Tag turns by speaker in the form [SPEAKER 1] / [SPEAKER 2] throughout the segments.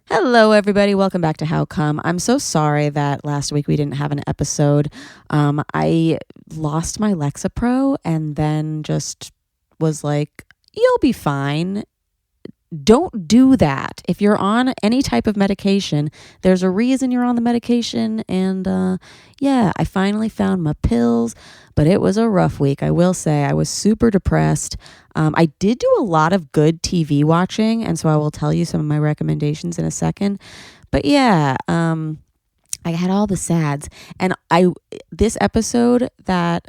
[SPEAKER 1] Hello, everybody. Welcome back to How Come. I'm so sorry that last week we didn't have an episode. I lost my Lexapro and then just was like, you'll be fine. Don't do that. If you're on any type of medication, there's a reason you're on the medication. And I finally found my pills, but it was a rough week. I will say I was super depressed. I did do a lot of good TV watching, and so I will tell you some of my recommendations in a second. But I had all the sads, and this episode that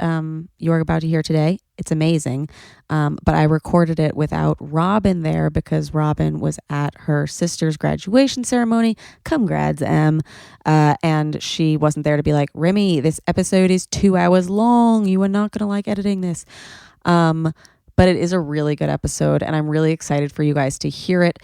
[SPEAKER 1] you're about to hear today, it's amazing. But I recorded it without Robin there because Robin was at her sister's graduation ceremony. Congrats, Em. And she wasn't there to be like, Remy, this episode is 2 hours long. You are not going to like editing this. But it is a really good episode, and I'm really excited for you guys to hear it.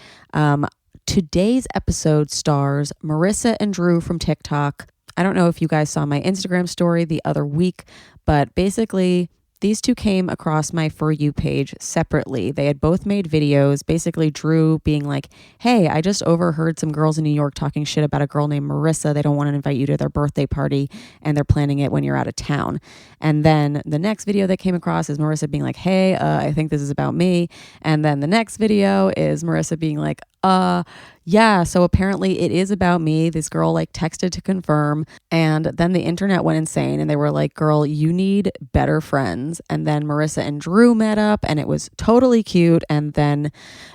[SPEAKER 1] Today's episode stars Marissa and Drew from TikTok. I don't know if you guys saw my Instagram story the other week, but basically these two came across my For You page separately. They had both made videos, basically Drew being like, hey, I just overheard some girls in New York talking shit about a girl named Marissa. They don't want to invite you to their birthday party, and they're planning it when you're out of town. And then the next video that came across is Marissa being like, hey, I think this is about me. And then the next video is Marissa being like, yeah, so apparently it is about me. This girl like texted to confirm, and then the internet went insane and they were like, girl, you need better friends. And then Marissa and Drew met up and it was totally cute. And then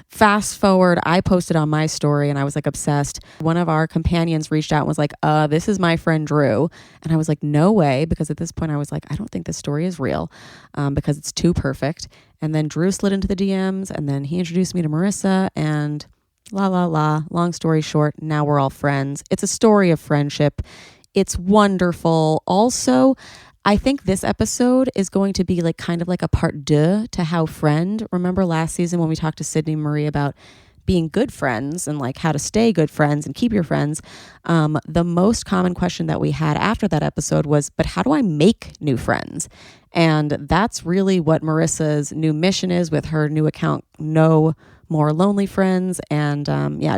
[SPEAKER 1] fast forward, I posted on my story and I was like obsessed. One of our companions reached out and was like, this is my friend Drew. And I was like, no way, because at this point I was like, I don't think this story is real because it's too perfect. And then Drew slid into the DMs and then he introduced me to Marissa and long story short, now we're all friends. It's a story of friendship. It's wonderful. Also, I think this episode is going to be like kind of like a part deux to How Friend. Remember last season when we talked to Sydney Marie about being good friends and like how to stay good friends and keep your friends? The most common question that we had after that episode was, but how do I make new friends? And that's really what Marissa's new mission is with her new account, No More Lonely Friends. And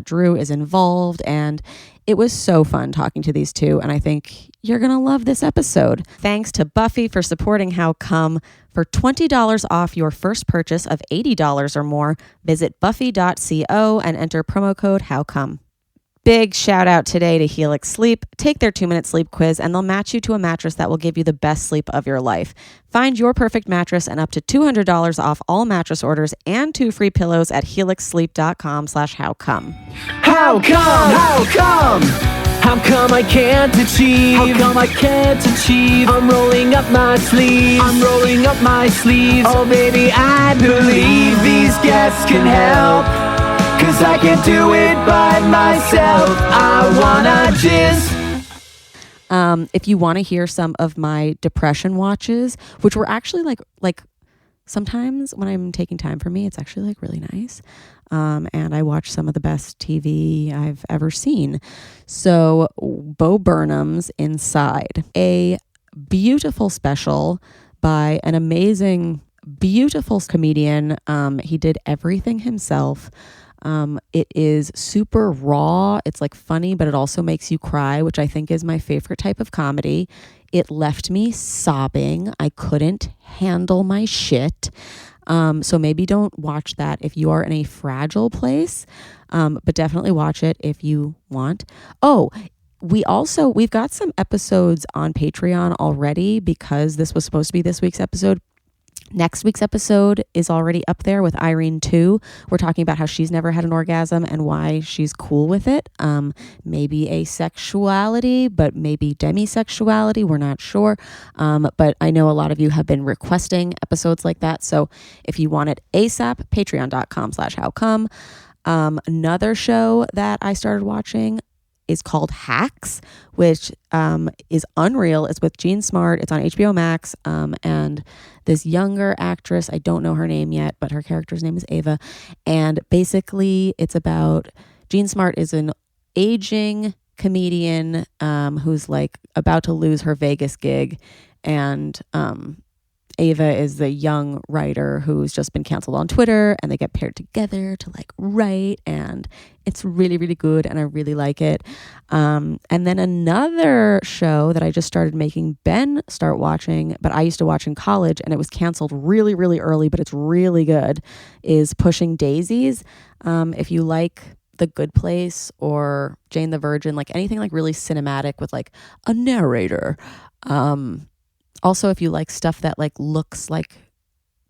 [SPEAKER 1] Drew is involved, and it was so fun talking to these two, and I think you're gonna love this episode. Thanks to Buffy for supporting How Come. For $20 off your first purchase of $80 or more, visit buffy.co and enter promo code HowCome. Big shout out today to Helix Sleep. Take their 2-minute sleep quiz and they'll match you to a mattress that will give you the best sleep of your life. Find your perfect mattress and up to $200 off all mattress orders and 2 free pillows at helixsleep.com/howcome.
[SPEAKER 2] How come? How come? How come I can't achieve? How come I can't achieve? I'm rolling up my sleeves. I'm rolling up my sleeves. Oh baby, I believe these guests can help. 'Cause I can't do it by myself. I wanna jizz.
[SPEAKER 1] If you want to hear some of my depression watches, which were actually like sometimes when I'm taking time for me, it's actually like really nice. And I watch some of the best TV I've ever seen. So Bo Burnham's Inside, a beautiful special by an amazing, beautiful comedian. He did everything himself. It is super raw. It's like funny, but it also makes you cry, which I think is my favorite type of comedy. It left me sobbing. I couldn't handle my shit. So maybe don't watch that if you are in a fragile place, but definitely watch it if you want. Oh, we've got some episodes on Patreon already because this was supposed to be this week's episode. Next week's episode is already up there with Irene too. We're talking about how she's never had an orgasm and why she's cool with it. Maybe asexuality, but maybe demisexuality. We're not sure. But I know a lot of you have been requesting episodes like that. So if you want it ASAP, patreon.com/howcome. Another show that I started watching is called Hacks, which is unreal. It's with Jean Smart. It's on HBO Max. And this younger actress, I don't know her name yet, but her character's name is Ava. And basically it's about Jean Smart is an aging comedian who's like about to lose her Vegas gig. And Ava is the young writer who's just been canceled on Twitter, and they get paired together to like write, and it's really, really good, and I really like it. And then another show that I just started making Ben start watching, but I used to watch in college, and it was canceled really, really early, but it's really good, is Pushing Daisies. If you like The Good Place or Jane the Virgin, like anything like really cinematic with like a narrator. Also, if you like stuff that like looks like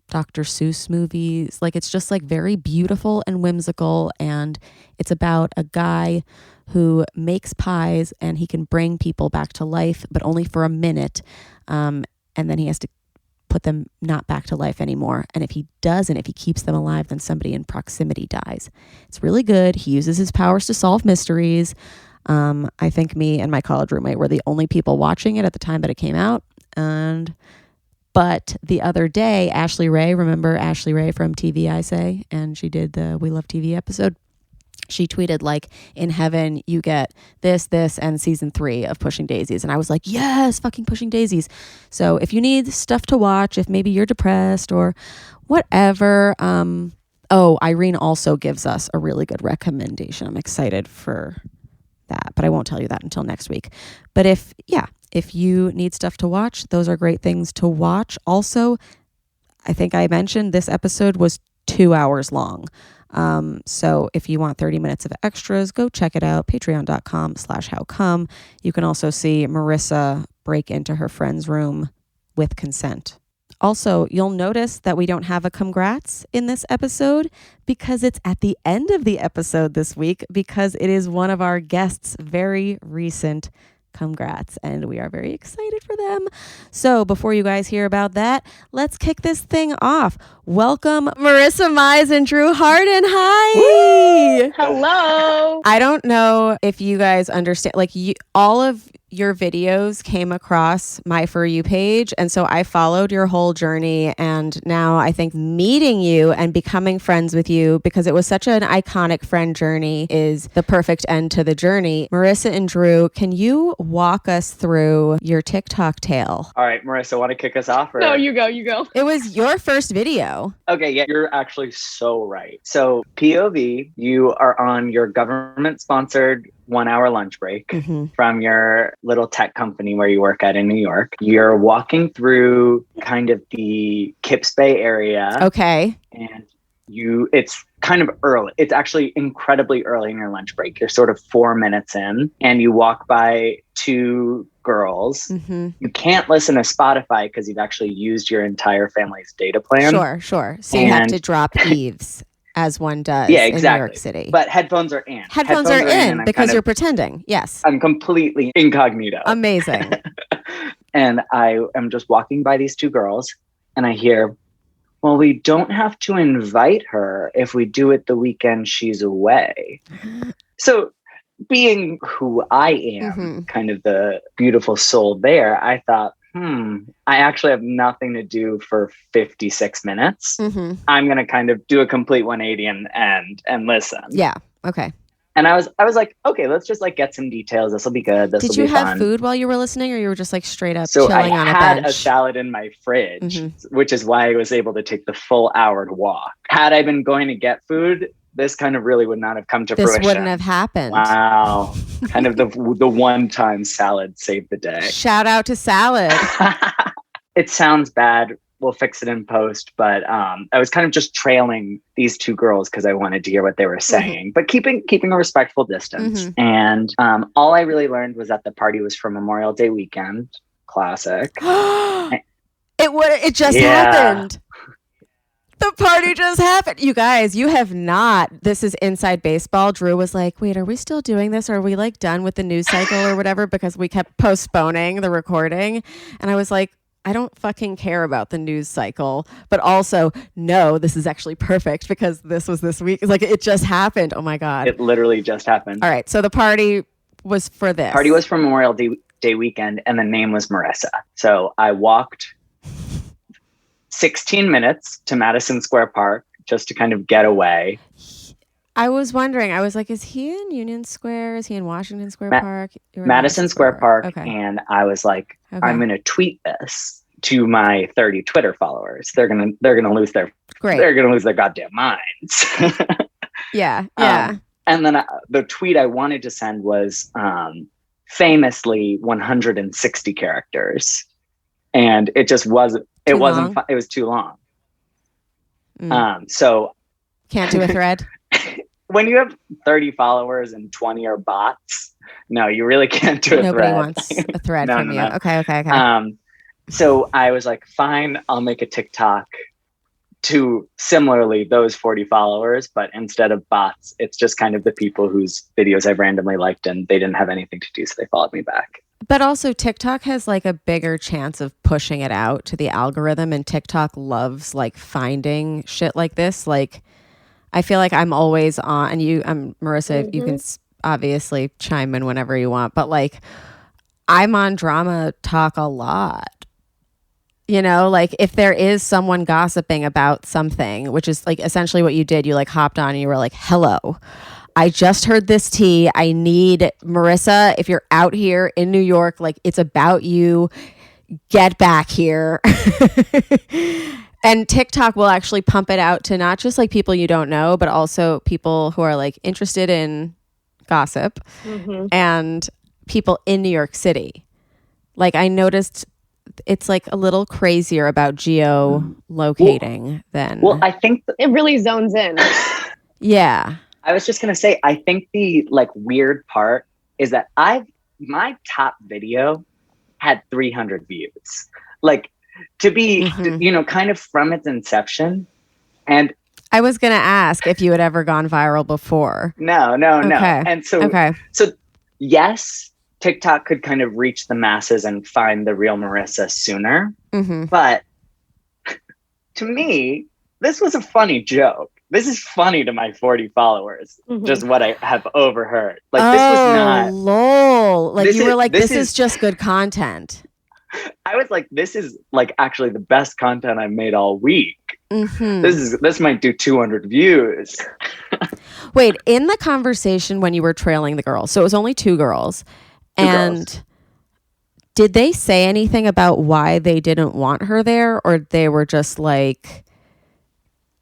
[SPEAKER 1] Dr. Seuss movies, like it's just like very beautiful and whimsical, and it's about a guy who makes pies and he can bring people back to life, but only for a minute, and then he has to put them not back to life anymore. And if he doesn't, if he keeps them alive, then somebody in proximity dies. It's really good. He uses his powers to solve mysteries. I think me and my college roommate were the only people watching it at the time that it came out. But the other day, Ashley Ray, remember Ashley Ray from TV I Say, and she did the We Love TV episode. She tweeted like, in heaven, you get this, and season 3 of Pushing Daisies. And I was like, yes, fucking Pushing Daisies. So if you need stuff to watch, if maybe you're depressed or whatever. Irene also gives us a really good recommendation. I'm excited for that, but I won't tell you that until next week. But if you need stuff to watch, those are great things to watch. Also, I think I mentioned this episode was 2 hours long. So if you want 30 minutes of extras, go check it out. Patreon.com/howcome. You can also see Marissa break into her friend's room with consent. Also, you'll notice that we don't have a congrats in this episode because it's at the end of the episode this week, because it is one of our guests' very recent congrats, and we are very excited for them. So before you guys hear about that, let's kick this thing off. Welcome, Marissa, Meizz, and Drew Hardin. Hi.
[SPEAKER 3] Woo! Hello.
[SPEAKER 1] I don't know if you guys understand, like all of your videos came across my For You page, and so I followed your whole journey, and now I think meeting you and becoming friends with you, because it was such an iconic friend journey, is the perfect end to the journey. Marissa and Drew, can you walk us through your TikTok tale?
[SPEAKER 3] All right, Marissa, want to kick us off? Or?
[SPEAKER 4] No, you go.
[SPEAKER 1] It was your first video.
[SPEAKER 3] Okay, yeah, you're actually so right. So POV, you are on your government-sponsored 1 hour lunch break from your little tech company where you work at in New York. You're walking through kind of the Kips Bay area.
[SPEAKER 1] Okay.
[SPEAKER 3] And it's kind of early. It's actually incredibly early in your lunch break. You're sort of 4 minutes in, and you walk by 2 girls. You can't listen to Spotify because you've actually used your entire family's data plan.
[SPEAKER 1] Sure. So you have to drop eaves. As one does in New York City.
[SPEAKER 3] But headphones are in.
[SPEAKER 1] Headphones are in because you're pretending. Yes.
[SPEAKER 3] I'm completely incognito.
[SPEAKER 1] Amazing.
[SPEAKER 3] And I am just walking by these 2 girls, and I hear, well, we don't have to invite her if we do it the weekend she's away. So being who I am, kind of the beautiful soul there, I thought, I actually have nothing to do for 56 minutes. I'm going to kind of do a complete 180 and listen.
[SPEAKER 1] Yeah. Okay.
[SPEAKER 3] And I was like, okay, let's just like get some details. This will be good. This will be fun.
[SPEAKER 1] Did you have food while you were listening, or you were just like straight up chilling on a bench?
[SPEAKER 3] So I had a salad in my fridge, which is why I was able to take the full hour to walk. Had I been going to get food, this kind of really would not have come to fruition.
[SPEAKER 1] This wouldn't have happened.
[SPEAKER 3] Wow. Kind of the one-time salad saved the day.
[SPEAKER 1] Shout out to salad.
[SPEAKER 3] It sounds bad. We'll fix it in post. But I was kind of just trailing these 2 girls because I wanted to hear what they were saying, but keeping a respectful distance. And all I really learned was that the party was for Memorial Day weekend. Classic.
[SPEAKER 1] It just happened. The party just happened. You guys, you have not. This is Inside Baseball. Drew was like, wait, are we still doing this? Are we like done with the news cycle or whatever? Because we kept postponing the recording. And I was like, I don't fucking care about the news cycle. But also, no, this is actually perfect because this was this week. It's like, it just happened. Oh my God.
[SPEAKER 3] It literally just happened.
[SPEAKER 1] All right. So the party was for this.
[SPEAKER 3] Party was for Memorial Day weekend, and the name was Marissa. So I walked 16 minutes to Madison Square Park just to kind of get away.
[SPEAKER 1] I was wondering, I was like, is he in Union Square? Is he in Washington Square Park?
[SPEAKER 3] Madison Square Park. Okay. And I was like, I'm going to tweet this to my 30 Twitter followers. They're gonna lose their goddamn minds.
[SPEAKER 1] Yeah.
[SPEAKER 3] And then the tweet I wanted to send was famously 160 characters, and it just wasn't. It wasn't. It was too long. So
[SPEAKER 1] can't do a thread.
[SPEAKER 3] When you have 30 followers and 20 are bots, no, you really can't do a
[SPEAKER 1] Nobody
[SPEAKER 3] thread.
[SPEAKER 1] wants a thread from you.
[SPEAKER 3] No.
[SPEAKER 1] Okay.
[SPEAKER 3] So I was like, fine, I'll make a TikTok to similarly those 40 followers, but instead of bots, it's just kind of the people whose videos I've randomly liked and they didn't have anything to do, so they followed me back.
[SPEAKER 1] But also TikTok has like a bigger chance of pushing it out to the algorithm, and TikTok loves like finding shit like this. Like, I feel like I'm always on, and Marissa, you can obviously chime in whenever you want, but like I'm on Drama Talk a lot. You know, like if there is someone gossiping about something, which is like essentially what you did, you like hopped on and you were like, hello, I just heard this tea. I need Marissa. If you're out here in New York, like it's about you, get back here. And TikTok will actually pump it out to not just like people you don't know, but also people who are like interested in gossip and people in New York City. Like I noticed it's like a little crazier about geo-locating than.
[SPEAKER 3] Well, I think
[SPEAKER 4] it really zones in.
[SPEAKER 1] Yeah.
[SPEAKER 3] I was just going to say, I think the like weird part is that my top video had 300 views. Like, to be, kind of from its inception. And
[SPEAKER 1] I was going to ask if you had ever gone viral before.
[SPEAKER 3] No.
[SPEAKER 1] Okay.
[SPEAKER 3] And so yes, TikTok could kind of reach the masses and find the real Marissa sooner. But to me, this was a funny joke. This is funny to my 40 followers, just what I have overheard. Like, this was not.
[SPEAKER 1] Lol. Like, you were like, this is just good content.
[SPEAKER 3] I was like, this is like actually the best content I've made all week. This might do 200 views.
[SPEAKER 1] Wait, in the conversation when you were trailing the girls, so it was only two girls, did they say anything about why they didn't want her there, or they were just like,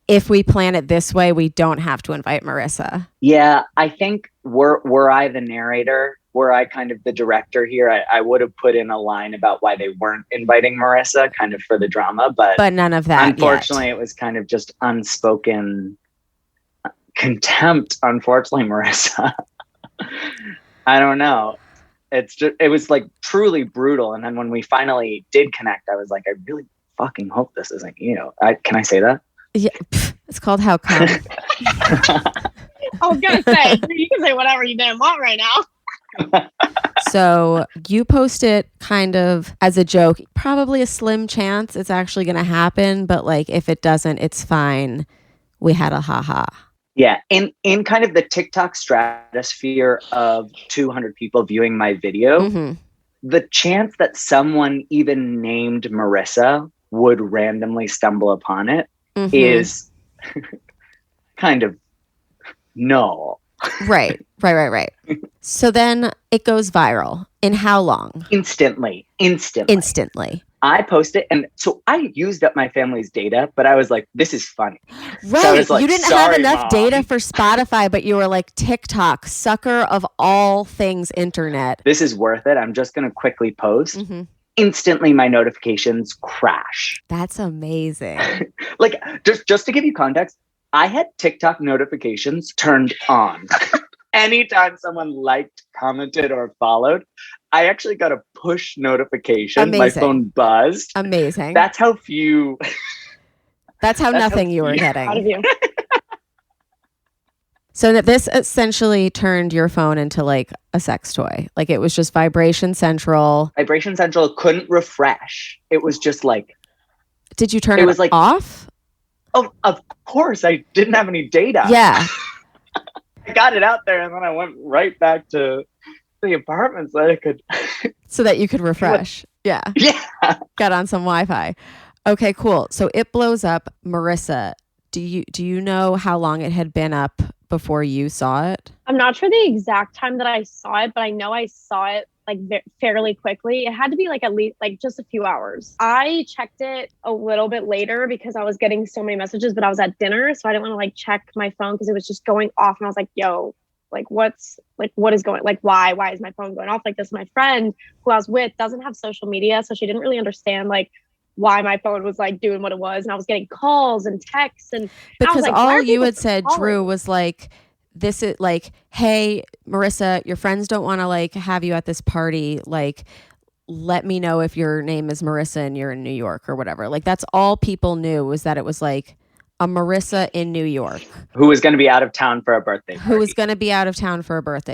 [SPEAKER 1] if we plan it this way, we don't have to invite Marissa? Yeah,
[SPEAKER 3] I think were I the narrator, were I kind of the director here, I would have put in a line about why they weren't inviting Marissa, kind of for the drama, but
[SPEAKER 1] none of that.
[SPEAKER 3] Unfortunately, it was kind of just unspoken contempt. Unfortunately, Marissa, I don't know. It was like truly brutal. And then when we finally did connect, I was like, I really fucking hope this isn't you. Can I say that?
[SPEAKER 1] Yeah, it's called How Come.
[SPEAKER 4] I was gonna say, you can say whatever you damn want right now.
[SPEAKER 1] So you post it kind of as a joke, probably a slim chance it's actually going to happen, but like if it doesn't, it's fine. We had a haha.
[SPEAKER 3] Yeah, in kind of the TikTok stratosphere of 200 people viewing my video, the chance that someone even named Marissa would randomly stumble upon it is kind of null.
[SPEAKER 1] Right. So then it goes viral. In how long?
[SPEAKER 3] Instantly. I post it, and so I used up my family's data, but I was like, this is funny.
[SPEAKER 1] Right.
[SPEAKER 3] So I was like,
[SPEAKER 1] you didn't have enough data for Spotify, but you were like, TikTok, sucker of all things internet.
[SPEAKER 3] This is worth it. I'm just going to quickly post. Instantly, my notifications crash.
[SPEAKER 1] That's amazing.
[SPEAKER 3] Like, just to give you context, I had TikTok notifications turned on. Anytime someone liked, commented, or followed, I actually got a push notification.
[SPEAKER 1] Amazing.
[SPEAKER 3] My phone buzzed.
[SPEAKER 1] Amazing.
[SPEAKER 3] That's how few.
[SPEAKER 1] That's how nothing you were getting.
[SPEAKER 4] Out of you.
[SPEAKER 1] So this essentially turned your phone into like a sex toy. Like it was just vibration central.
[SPEAKER 3] Vibration central couldn't refresh. It was just like.
[SPEAKER 1] Did you turn it
[SPEAKER 3] like,
[SPEAKER 1] off?
[SPEAKER 3] Oh, of course. I didn't have any data.
[SPEAKER 1] Yeah.
[SPEAKER 3] I got it out there and then I went right back to the apartment so I could.
[SPEAKER 1] So that you could refresh. Yeah.
[SPEAKER 3] Yeah.
[SPEAKER 1] Got on some Wi-Fi. Okay, cool. So it blows up. Marissa, do you know how long it had been up before you saw it?
[SPEAKER 4] I'm not sure the exact time that I saw it, but I know I saw it like fairly quickly. It had to be like at least like just a few hours. I checked it a little bit later because I was getting so many messages, but I was at dinner, so I didn't want to like check my phone because it was just going off, and I was like, yo, like what is going, like why is my phone going off like this? My friend who I was with doesn't have social media, so she didn't really understand like why my phone was like doing what it was, and I was getting calls and texts, and
[SPEAKER 1] because
[SPEAKER 4] I was like,
[SPEAKER 1] all you had said,
[SPEAKER 4] calling?
[SPEAKER 1] Drew, was like, this is like, hey, Marissa, your friends don't want to like have you at this party, like let me know if your name is Marissa and you're in New York or whatever. Like that's all people knew, was that it was like a Marissa in New York
[SPEAKER 3] who was going to be out of town for a birthday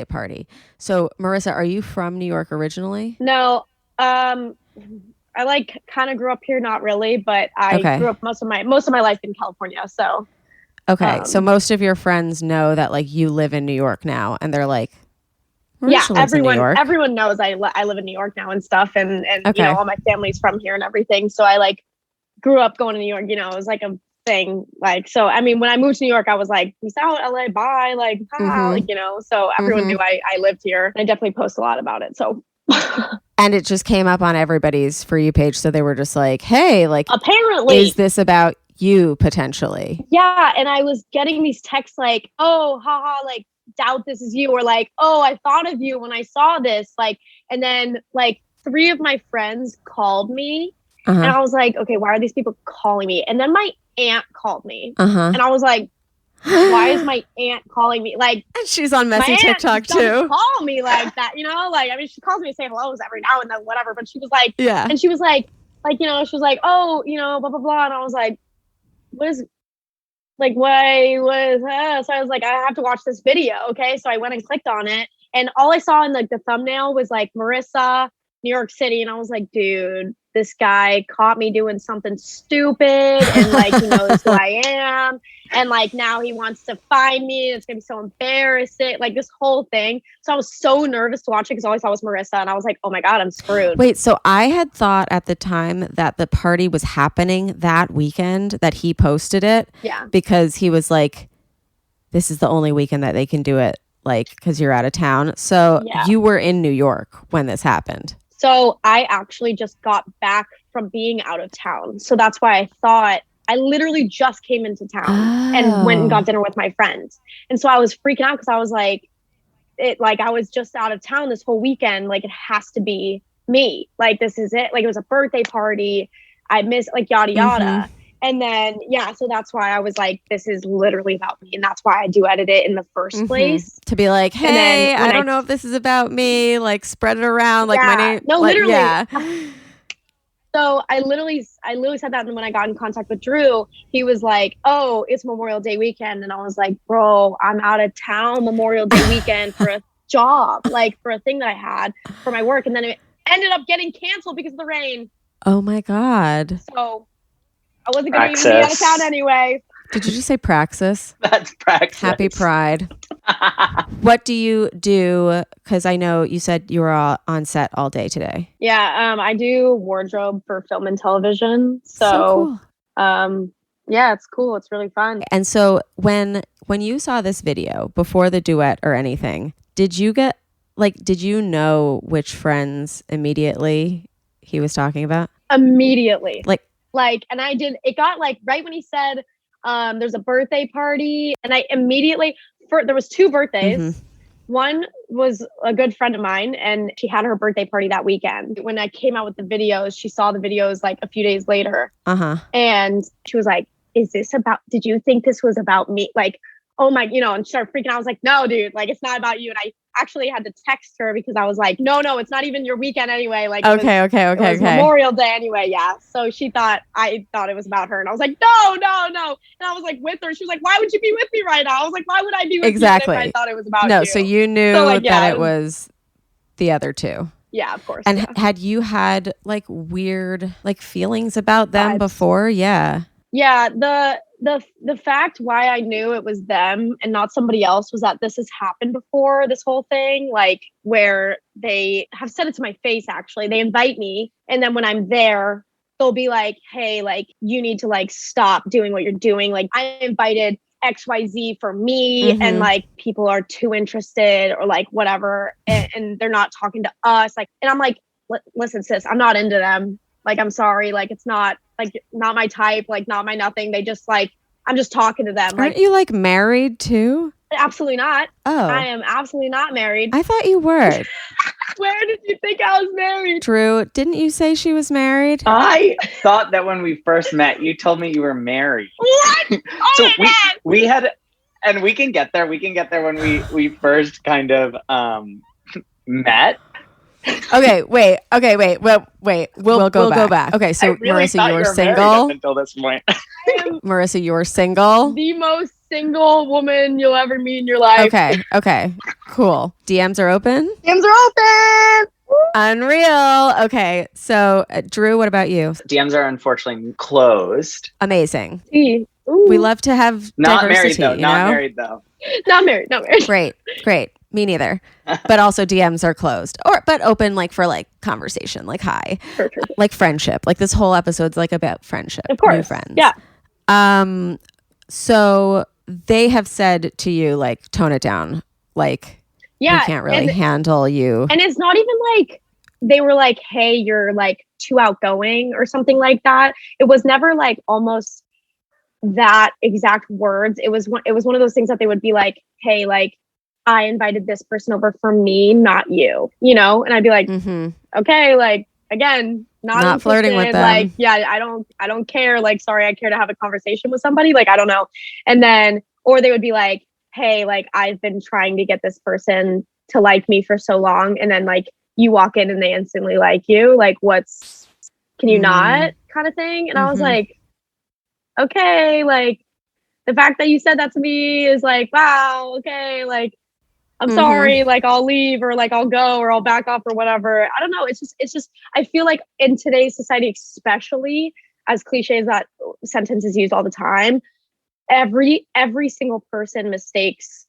[SPEAKER 3] party. So Marissa, are you from New York originally?
[SPEAKER 4] No, I like kind of grew up here, not really, but I grew up most of my life in California. So
[SPEAKER 1] okay, so most of your friends know that like you live in New York now, and they're like, Marissa
[SPEAKER 4] everyone knows I live in New York now and stuff, and you know, all my family's from here and everything. So I like grew up going to New York. You know, it was like a thing. Like, so I mean, when I moved to New York, I was like, peace out, LA, bye, like, like, you know. So everyone knew I lived here. I definitely post a lot about it. So.
[SPEAKER 1] And it just came up on everybody's For You page, so they were just like, hey, like,
[SPEAKER 4] apparently,
[SPEAKER 1] is this about you potentially?
[SPEAKER 4] Yeah, and I was getting these texts like, oh, haha, like, doubt this is you, or like, oh, I thought of you when I saw this, like, and then like 3 of my friends called me, and I was like, okay, why are these people calling me? And then my aunt called me, and I was like, why is my aunt calling me? Like,
[SPEAKER 1] she's on messy TikTok too.
[SPEAKER 4] Call me like that, you know? Like, I mean, she calls me to say hellos every now and then, whatever. But she was like, and she was like, you know, she was like, oh, you know, blah blah blah, and I was like, what is, like, why? What is that? So I was like, I have to watch this video, okay? So I went and clicked on it, and all I saw in like the thumbnail was like Marissa, New York City, and I was like, dude, this guy caught me doing something stupid, and like he knows who I am, and like now he wants to find me. It's gonna be so embarrassing, like this whole thing. So I was so nervous to watch it because all I saw was Marissa, and I was like, oh my god, I'm screwed.
[SPEAKER 1] Wait, so I had thought at the time that the party was happening that weekend, that he posted it, because he was like, this is the only weekend that they can do it, like, because you're out of town. So you were in New York when this happened.
[SPEAKER 4] So I actually just got back from being out of town. So that's why I thought, I literally just came into town and went and got dinner with my friends. And so I was freaking out because I was like, I was just out of town this whole weekend. Like, it has to be me. Like, this is it. Like, it was a birthday party. I missed, like, yada, yada. And then, so that's why I was like, this is literally about me. And that's why I do edit it in the first place.
[SPEAKER 1] To be like, hey, I don't know if this is about me. Like, spread it around. Like, my name. No, like,
[SPEAKER 4] literally. So I literally said that. And when I got in contact with Drew, he was like, oh, it's Memorial Day weekend. And I was like, bro, I'm out of town Memorial Day weekend for a job, like for a thing that I had for my work. And then it ended up getting canceled because of the rain.
[SPEAKER 1] Oh, my God.
[SPEAKER 4] So I wasn't going to even be out of town anyway.
[SPEAKER 1] Did you just say praxis?
[SPEAKER 3] That's praxis.
[SPEAKER 1] Happy Pride. What do you do? Because I know you said you were on set all day today.
[SPEAKER 4] Yeah, I do wardrobe for film and television. So cool. Yeah, it's cool. It's really fun.
[SPEAKER 1] And so when you saw this video before the duet or anything, did you know which friends immediately he was talking about? Immediately.
[SPEAKER 4] And I did, it got like right when he said, there's a birthday party, and I immediately, there was 2 birthdays. One was a good friend of mine, and she had her birthday party that weekend. When I came out with the videos, she saw the videos like a few days later. And she was like, did you think this was about me? Like, oh my, and she started freaking out. I was like, no, dude, like, it's not about you. And I actually had to text her because I was like, no, it's not even your weekend anyway. Like,
[SPEAKER 1] okay.
[SPEAKER 4] It was Memorial Day anyway. Yeah. So I thought it was about her. And I was like, no. And I was like with her. She was like, why would you be with me right now? I was like, why would I be with you if I thought it was about you?
[SPEAKER 1] No, so you knew that it was the other 2.
[SPEAKER 4] Yeah, of course.
[SPEAKER 1] And had you had like weird like feelings about them before? Yeah.
[SPEAKER 4] Yeah. The fact why I knew it was them and not somebody else was that this has happened before, this whole thing, like where they have said it to my face, actually. They invite me, and then when I'm there, they'll be like, hey, like, you need to like stop doing what you're doing. Like, I'm invited XYZ for me, and like people are too interested or like whatever, and they're not talking to us. Like, and I'm like, listen, sis, I'm not into them. Like, I'm sorry. Like, it's not my type, like not my nothing. They just like, I'm just talking to them.
[SPEAKER 1] Aren't you like married too?
[SPEAKER 4] Absolutely not.
[SPEAKER 1] Oh.
[SPEAKER 4] I am absolutely not married.
[SPEAKER 1] I thought you were.
[SPEAKER 4] Where did you think I was married?
[SPEAKER 1] Drew, didn't you say she was married?
[SPEAKER 3] I thought that when we first met, you told me you were married.
[SPEAKER 4] What? Oh
[SPEAKER 3] So
[SPEAKER 4] my God.
[SPEAKER 3] we had, and we can get there. We can get there when we first kind of met.
[SPEAKER 1] Okay, wait. We'll go back. Okay, so
[SPEAKER 3] really
[SPEAKER 1] Marissa, you were
[SPEAKER 3] married
[SPEAKER 1] single
[SPEAKER 3] up until this point.
[SPEAKER 1] Marissa, you were single.
[SPEAKER 4] The most single woman you'll ever meet in your life.
[SPEAKER 1] Okay, cool. DMs are open.
[SPEAKER 4] DMs are open.
[SPEAKER 1] Unreal. Okay, so Drew, what about you?
[SPEAKER 3] DMs are unfortunately closed.
[SPEAKER 1] Amazing.
[SPEAKER 4] Ooh.
[SPEAKER 1] We love to have
[SPEAKER 3] Not
[SPEAKER 1] diversity.
[SPEAKER 3] married though. Not married though.
[SPEAKER 4] Not married.
[SPEAKER 1] Great. Me neither. But also DMs are closed, but open like for like conversation, like hi,
[SPEAKER 4] Sure.
[SPEAKER 1] like friendship. Like this whole episode's like about friendship,
[SPEAKER 4] Of course.
[SPEAKER 1] new friends.
[SPEAKER 4] Yeah.
[SPEAKER 1] So they have said to you like tone it down, like we can't really handle you.
[SPEAKER 4] And it's not even like they were like, hey, you're like too outgoing or something like that. It was never like almost that exact words. It was one of those things that they would be like, hey, like I invited this person over for me, not you, and I'd be like, okay, like again, not
[SPEAKER 1] flirting with them.
[SPEAKER 4] Like, yeah, I don't care. Like, sorry, I care to have a conversation with somebody. Like, I don't know. And then, or they would be like, hey, like I've been trying to get this person to like me for so long. And then like you walk in and they instantly like you. Like, can you not kind of thing? And I was like, okay, like the fact that you said that to me is like, wow, okay, like I'm sorry, like I'll leave or like I'll go or I'll back off or whatever. I don't know. It's just I feel like in today's society, especially as cliche as that sentence is used all the time, every single person mistakes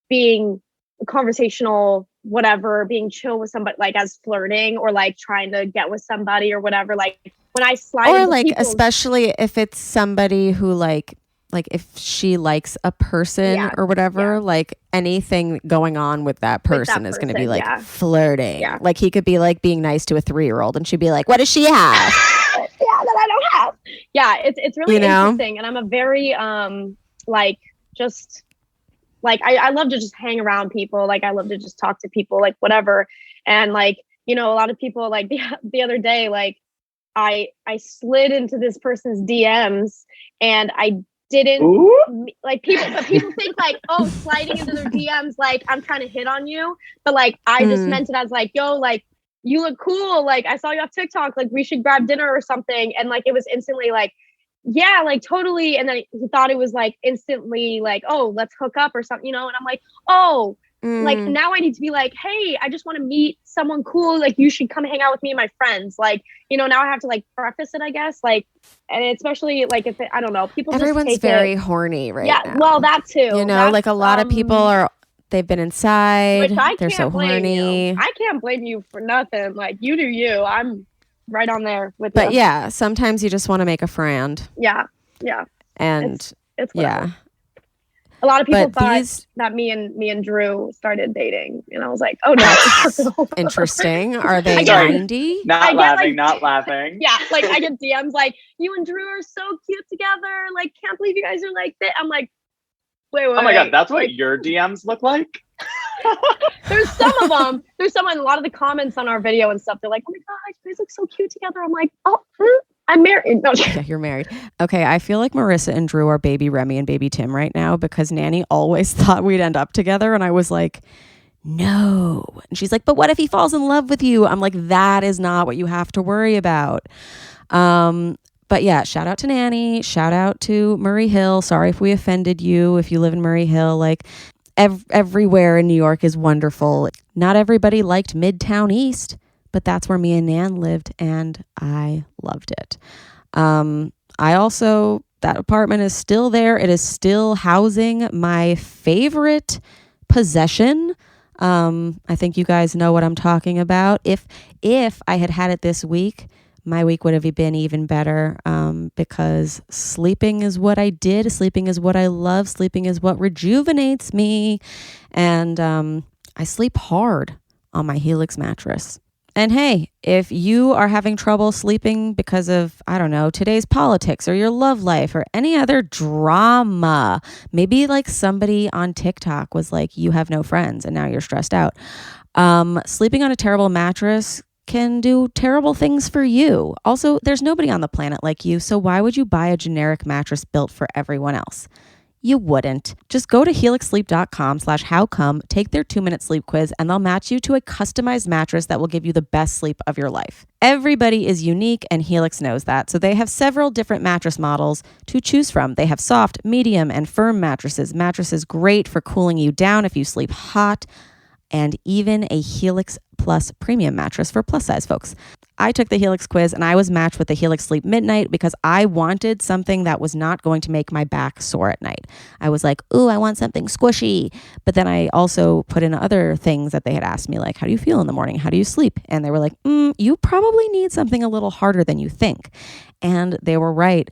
[SPEAKER 4] being conversational, whatever, being chill with somebody like as flirting or like trying to get with somebody or whatever. Like when I slide
[SPEAKER 1] or
[SPEAKER 4] into
[SPEAKER 1] like
[SPEAKER 4] people's,
[SPEAKER 1] especially if it's somebody who like if she likes a person or whatever, like anything going on with that person is going to be like flirting. Yeah. Like he could be like being nice to a 3-year-old and she'd be like, what does she have?
[SPEAKER 4] That I don't have. Yeah, it's really interesting. And I'm a very like just like I love to just hang around people. Like I love to just talk to people, like whatever. And like, a lot of people like the other day, like I slid into this person's DMs and I didn't like people think like, oh, sliding into their DMs, like I'm trying to hit on you. But like, I just meant it as like, yo, like you look cool. Like I saw you off TikTok, like we should grab dinner or something. And like, it was instantly like, yeah, like totally. And then he thought it was like instantly like, oh, let's hook up or something, and I'm like, oh, like now I need to be like, hey, I just want to meet someone cool. Like you should come hang out with me and my friends. Like, now I have to like preface it, I guess. Like, and especially like if I don't know, people
[SPEAKER 1] everyone's
[SPEAKER 4] just
[SPEAKER 1] very horny right now.
[SPEAKER 4] Yeah, well, that too.
[SPEAKER 1] Like a lot of people they've been inside. They're so horny.
[SPEAKER 4] I can't blame you for nothing. Like you do you. I'm right on there with you.
[SPEAKER 1] But yeah, sometimes you just want to make a friend.
[SPEAKER 4] Yeah.
[SPEAKER 1] And
[SPEAKER 4] it's
[SPEAKER 1] yeah.
[SPEAKER 4] A lot of people thought that me and Drew started dating, and I was like, "Oh no!"
[SPEAKER 1] Interesting. Are they 90?
[SPEAKER 3] Not laughing.
[SPEAKER 4] Yeah, like I get DMs like, "You and Drew are so cute together. Like, can't believe you guys are like this." I'm like, "Wait."
[SPEAKER 3] Oh my God, that's what your DMs look like?
[SPEAKER 4] There's some of them. There's some, and a lot of the comments on our video and stuff. They're like, "Oh my God, you guys look so cute together." I'm like, "Oh." I'm married. No.
[SPEAKER 1] Yeah, you're married. Okay, I feel like Marissa and Drew are baby Remy and baby Tim right now because Nanny always thought we'd end up together. And I was like, no. And she's like, but what if he falls in love with you? I'm like, that is not what you have to worry about. But yeah, shout out to Nanny. Shout out to Murray Hill. Sorry if we offended you if you live in Murray Hill. Like everywhere in New York is wonderful. Not everybody liked Midtown East. But that's where me and Nan lived, and I loved it. That apartment is still there. It is still housing my favorite possession. I think you guys know what I'm talking about. If I had it this week, my week would have been even better because sleeping is what I did. Sleeping is what I love. Sleeping is what rejuvenates me. And I sleep hard on my Helix mattress. And hey, if you are having trouble sleeping because of, I don't know, today's politics or your love life or any other drama, maybe like somebody on TikTok was like, you have no friends and now you're stressed out. Sleeping on a terrible mattress can do terrible things for you. Also, there's nobody on the planet like you, so why would you buy a generic mattress built for everyone else? You wouldn't. Just go to helixsleep.com/howcome, take their 2-minute sleep quiz, and they'll match you to a customized mattress that will give you the best sleep of your life. Everybody is unique, and Helix knows that, so they have several different mattress models to choose from. They have soft, medium, and firm mattresses. Mattresses great for cooling you down if you sleep hot, and even a Helix Plus premium mattress for plus size folks. I took the Helix quiz and I was matched with the Helix Sleep Midnight because I wanted something that was not going to make my back sore at night. I was like, ooh, I want something squishy. But then I also put in other things that they had asked me, like, how do you feel in the morning? How do you sleep? And they were like, you probably need something a little harder than you think. And they were right.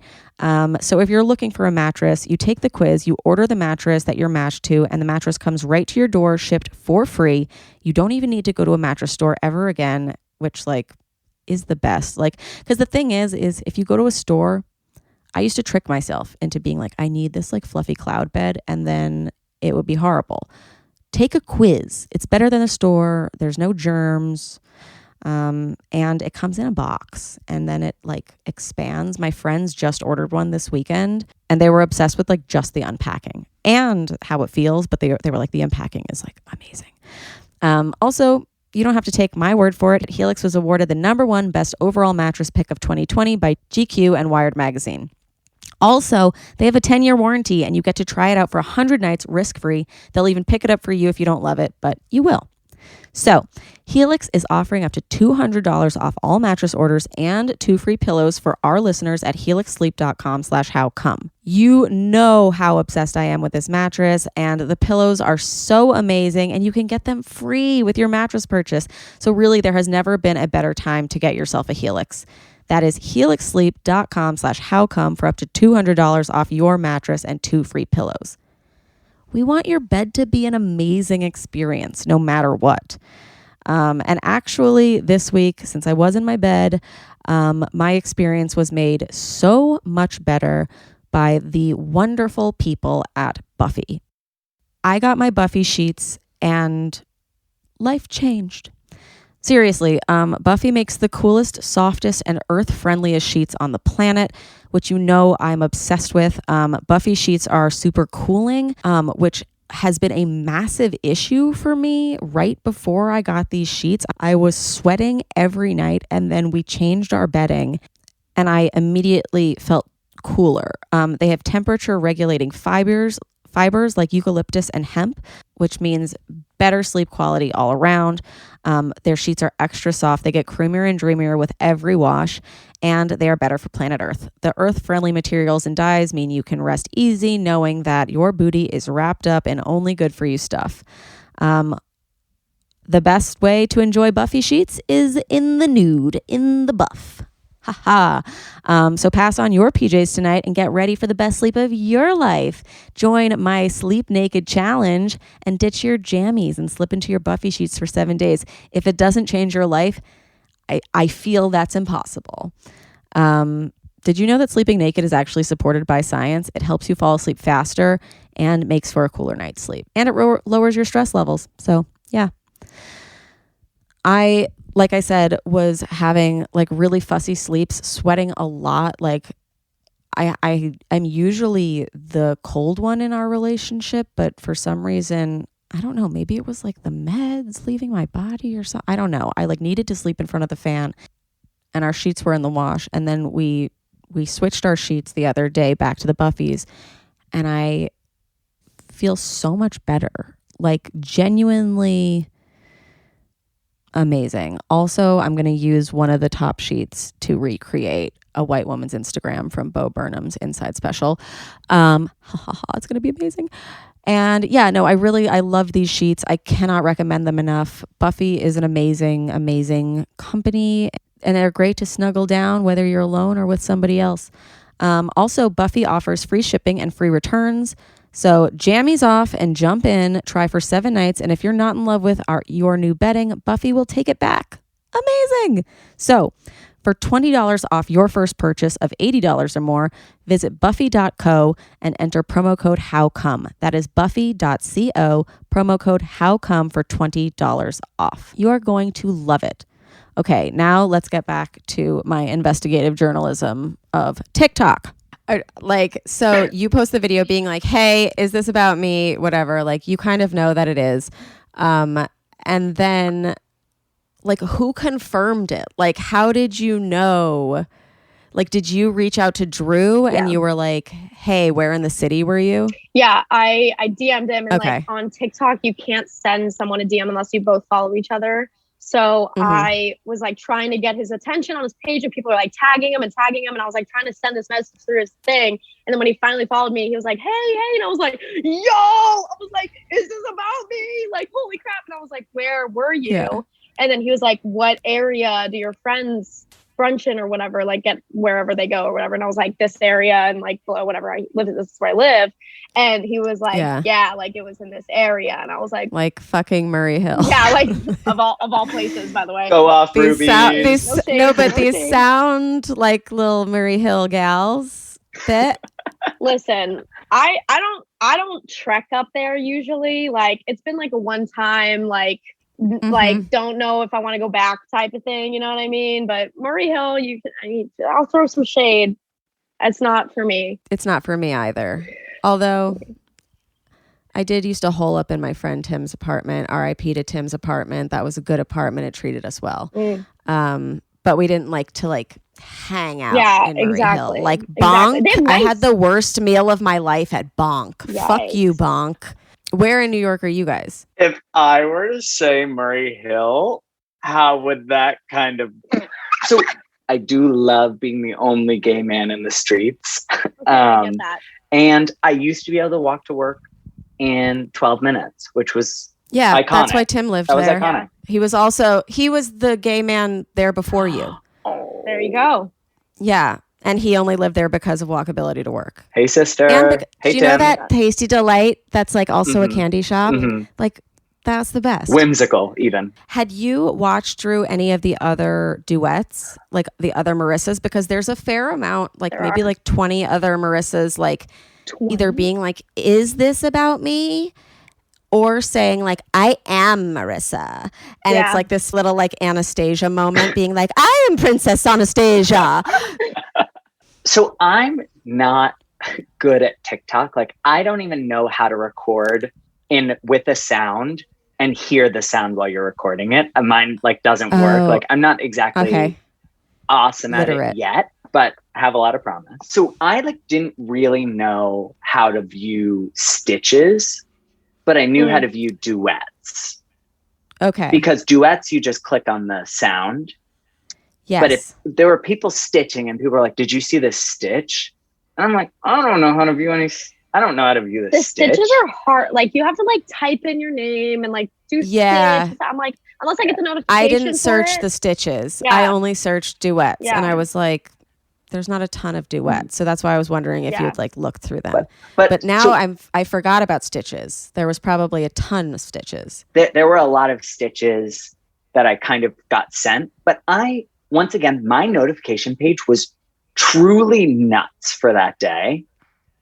[SPEAKER 1] So if you're looking for a mattress, you take the quiz, you order the mattress that you're matched to, and the mattress comes right to your door, shipped for free. You don't even need to go to a mattress store ever again, which is the best. Because the thing is if you go to a store, I used to trick myself into being like, I need this fluffy cloud bed, and then it would be horrible. Take a quiz. It's better than a store. There's no germs. And it comes in a box and then it expands. My friends just ordered one this weekend and they were obsessed with just the unpacking and how it feels, but they were like, the unpacking is amazing. Also, you don't have to take my word for it. Helix was awarded the #1 best overall mattress pick of 2020 by GQ and Wired magazine. Also, they have a 10-year warranty and you get to try it out for 100 nights risk-free. They'll even pick it up for you if you don't love it, but you will. So, Helix is offering up to $200 off all mattress orders and 2 free pillows for our listeners at helixsleep.com/howcome. You know how obsessed I am with this mattress, and the pillows are so amazing, and you can get them free with your mattress purchase. So really, there has never been a better time to get yourself a Helix. That is helixsleep.com/howcome for up to $200 off your mattress and 2 free pillows. We want your bed to be an amazing experience, no matter what. And actually, this week, since I was in my bed, my experience was made so much better by the wonderful people at Buffy. I got my Buffy sheets and life changed. Seriously, Buffy makes the coolest, softest, and earth-friendliest sheets on the planet, which you know I'm obsessed with. Buffy sheets are super cooling, which has been a massive issue for me right before I got these sheets. I was sweating every night, and then we changed our bedding, and I immediately felt cooler. They have temperature-regulating fibers like eucalyptus and hemp, which means better sleep quality all around. Their sheets are extra soft. They get creamier and dreamier with every wash, and they are better for planet Earth. The earth-friendly materials and dyes mean you can rest easy knowing that your booty is wrapped up in only good-for-you stuff. The best way to enjoy Buffy sheets is in the nude, in the buff. Haha. So pass on your PJs tonight and get ready for the best sleep of your life. Join my Sleep Naked Challenge and ditch your jammies and slip into your Buffy sheets for 7 days. If it doesn't change your life, I feel that's impossible. Did you know that sleeping naked is actually supported by science? It helps you fall asleep faster and makes for a cooler night's sleep. And it lowers your stress levels. So, yeah. Like I said, was having really fussy sleeps, sweating a lot. I'm usually the cold one in our relationship, but for some reason, I don't know, maybe it was the meds leaving my body or something. I don't know. I needed to sleep in front of the fan and our sheets were in the wash. And then we switched our sheets the other day back to the Buffy's and I feel so much better, genuinely amazing. Also, I'm going to use one of the top sheets to recreate a white woman's Instagram from Burnham's Inside Special. It's going to be amazing. And yeah, no, I love these sheets. I cannot recommend them enough. Buffy is an amazing, amazing company. and they're great to snuggle down whether you're alone or with somebody else. Also, Buffy offers free shipping and free returns. So jammies off and jump in, try for 7 nights. And if you're not in love with your new bedding, Buffy will take it back. Amazing. So for $20 off your first purchase of $80 or more, visit buffy.co and enter promo code HOWCOME. That is buffy.co, promo code HOWCOME for $20 off. You are going to love it. Okay, now let's get back to my investigative journalism of TikTok. Like, so you post the video being like, hey, is this about me? Whatever. Like, you kind of know that it is. And then, like, who confirmed it? Like, how did you know? Like, did you reach out to Drew and you were like, hey, where in the city were you?
[SPEAKER 4] Yeah, I DM'd him. And like on TikTok, you can't send someone a DM unless you both follow each other. So I was like trying to get his attention on his page, and people were like tagging him. And I was like trying to send this message through his thing. And then when he finally followed me, he was like, hey. And I was like, yo, I was like, is this about me? Like, holy crap. And I was like, where were you? Yeah. And then he was like, what area do your friends brunch in or whatever, like get wherever they go or whatever. And I was like, this area and like below whatever I live, this is where I live. And he was like, yeah, like it was in this area. And I was like fucking Murray Hill. Yeah, like of all places, by the way.
[SPEAKER 3] Go off, Ruby.
[SPEAKER 1] These sound like little Murray Hill gals. Fit.
[SPEAKER 4] Listen, I don't trek up there usually. Like it's been like a one time like don't know if I want to go back type of thing, you know what I mean? But Murray Hill, I'll throw some shade. It's not for me.
[SPEAKER 1] It's not for me either. Although I did used to hole up in my friend Tim's apartment. RIP to Tim's apartment. That was a good apartment. It treated us well. But we didn't like to hang out in Murray Hill. Like Bonk. Exactly. I had the worst meal of my life at Bonk. Yikes. Fuck you, Bonk. Where in New York are you guys?
[SPEAKER 3] If I were to say Murray Hill, how would that kind of... So I do love being the only gay man in the streets.
[SPEAKER 4] Okay, I get that.
[SPEAKER 3] And I used to be able to walk to work in 12 minutes, which was iconic.
[SPEAKER 1] That's why Tim lived there. That was iconic. He was the gay man there before you.
[SPEAKER 4] Oh. There you go.
[SPEAKER 1] Yeah. And he only lived there because of walkability to work.
[SPEAKER 3] Hey, sister.
[SPEAKER 1] Hey, do you know that Tasty Delight that's like also a candy shop? Like, that's the best.
[SPEAKER 3] Whimsical, even.
[SPEAKER 1] Had you watched, Drew, any of the other duets, like the other Marissas? Because there's a fair amount, like maybe like 20 other Marissas, like 20? Either being like, is this about me? Or saying like, I am Marissa. And it's like this little like Anastasia moment being like, I am Princess Anastasia.
[SPEAKER 3] So I'm not good at TikTok. Like I don't even know how to record with a sound and hear the sound while you're recording it. Mine like doesn't work. Like I'm not exactly awesome at it yet, but have a lot of promise. So I like didn't really know how to view stitches, but I knew how to view duets.
[SPEAKER 1] Okay.
[SPEAKER 3] Because duets, you just click on the sound. Yes. But if there were people stitching and people were like, did you see this stitch? And I'm like, I don't know how to view I don't know how to view this stitch. The stitches are
[SPEAKER 4] hard. Like you have to like type in your name and like do stitches. I'm like, unless I get the notification.
[SPEAKER 1] I didn't search the stitches. I only searched duets. And I was like, there's not a ton of duets. So that's why I was wondering if you would like look through them. But now I forgot about stitches. There was probably a ton of stitches.
[SPEAKER 3] There were a lot of stitches that I kind of got sent. But once again, my notification page was truly nuts for that day.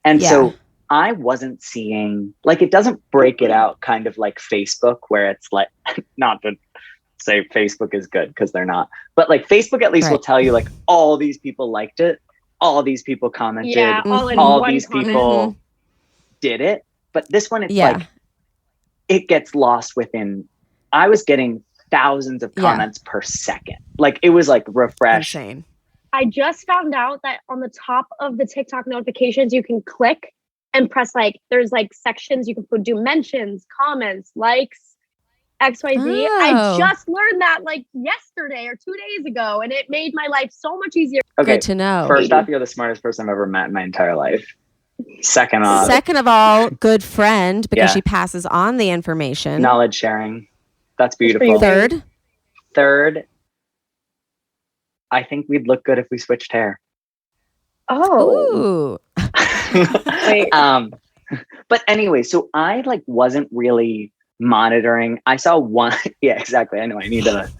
[SPEAKER 3] And so I wasn't seeing, like, it doesn't break it out kind of like Facebook where it's like, not to say Facebook is good because they're not, but like Facebook at least will tell you like all these people liked it. All these people commented. All these people did it. But this one, it's like, it gets lost within, I was getting thousands of comments per second. Like it was like refresh.
[SPEAKER 1] Insane.
[SPEAKER 4] I just found out that on the top of the TikTok notifications, you can click and press like, there's like sections you can do mentions, comments, likes, XYZ. I just learned that like yesterday or 2 days ago, and it made my life so much easier.
[SPEAKER 3] Okay,
[SPEAKER 1] good to know.
[SPEAKER 3] First off, you're the smartest person I've ever met in my entire life. Second
[SPEAKER 1] of all, good friend because she passes on the information.
[SPEAKER 3] Knowledge sharing. That's beautiful.
[SPEAKER 1] Third,
[SPEAKER 3] I think we'd look good if we switched hair.
[SPEAKER 4] Oh.
[SPEAKER 1] Ooh.
[SPEAKER 4] Wait.
[SPEAKER 3] But anyway, so I like wasn't really monitoring. I saw one. Yeah, exactly. I know. I need to.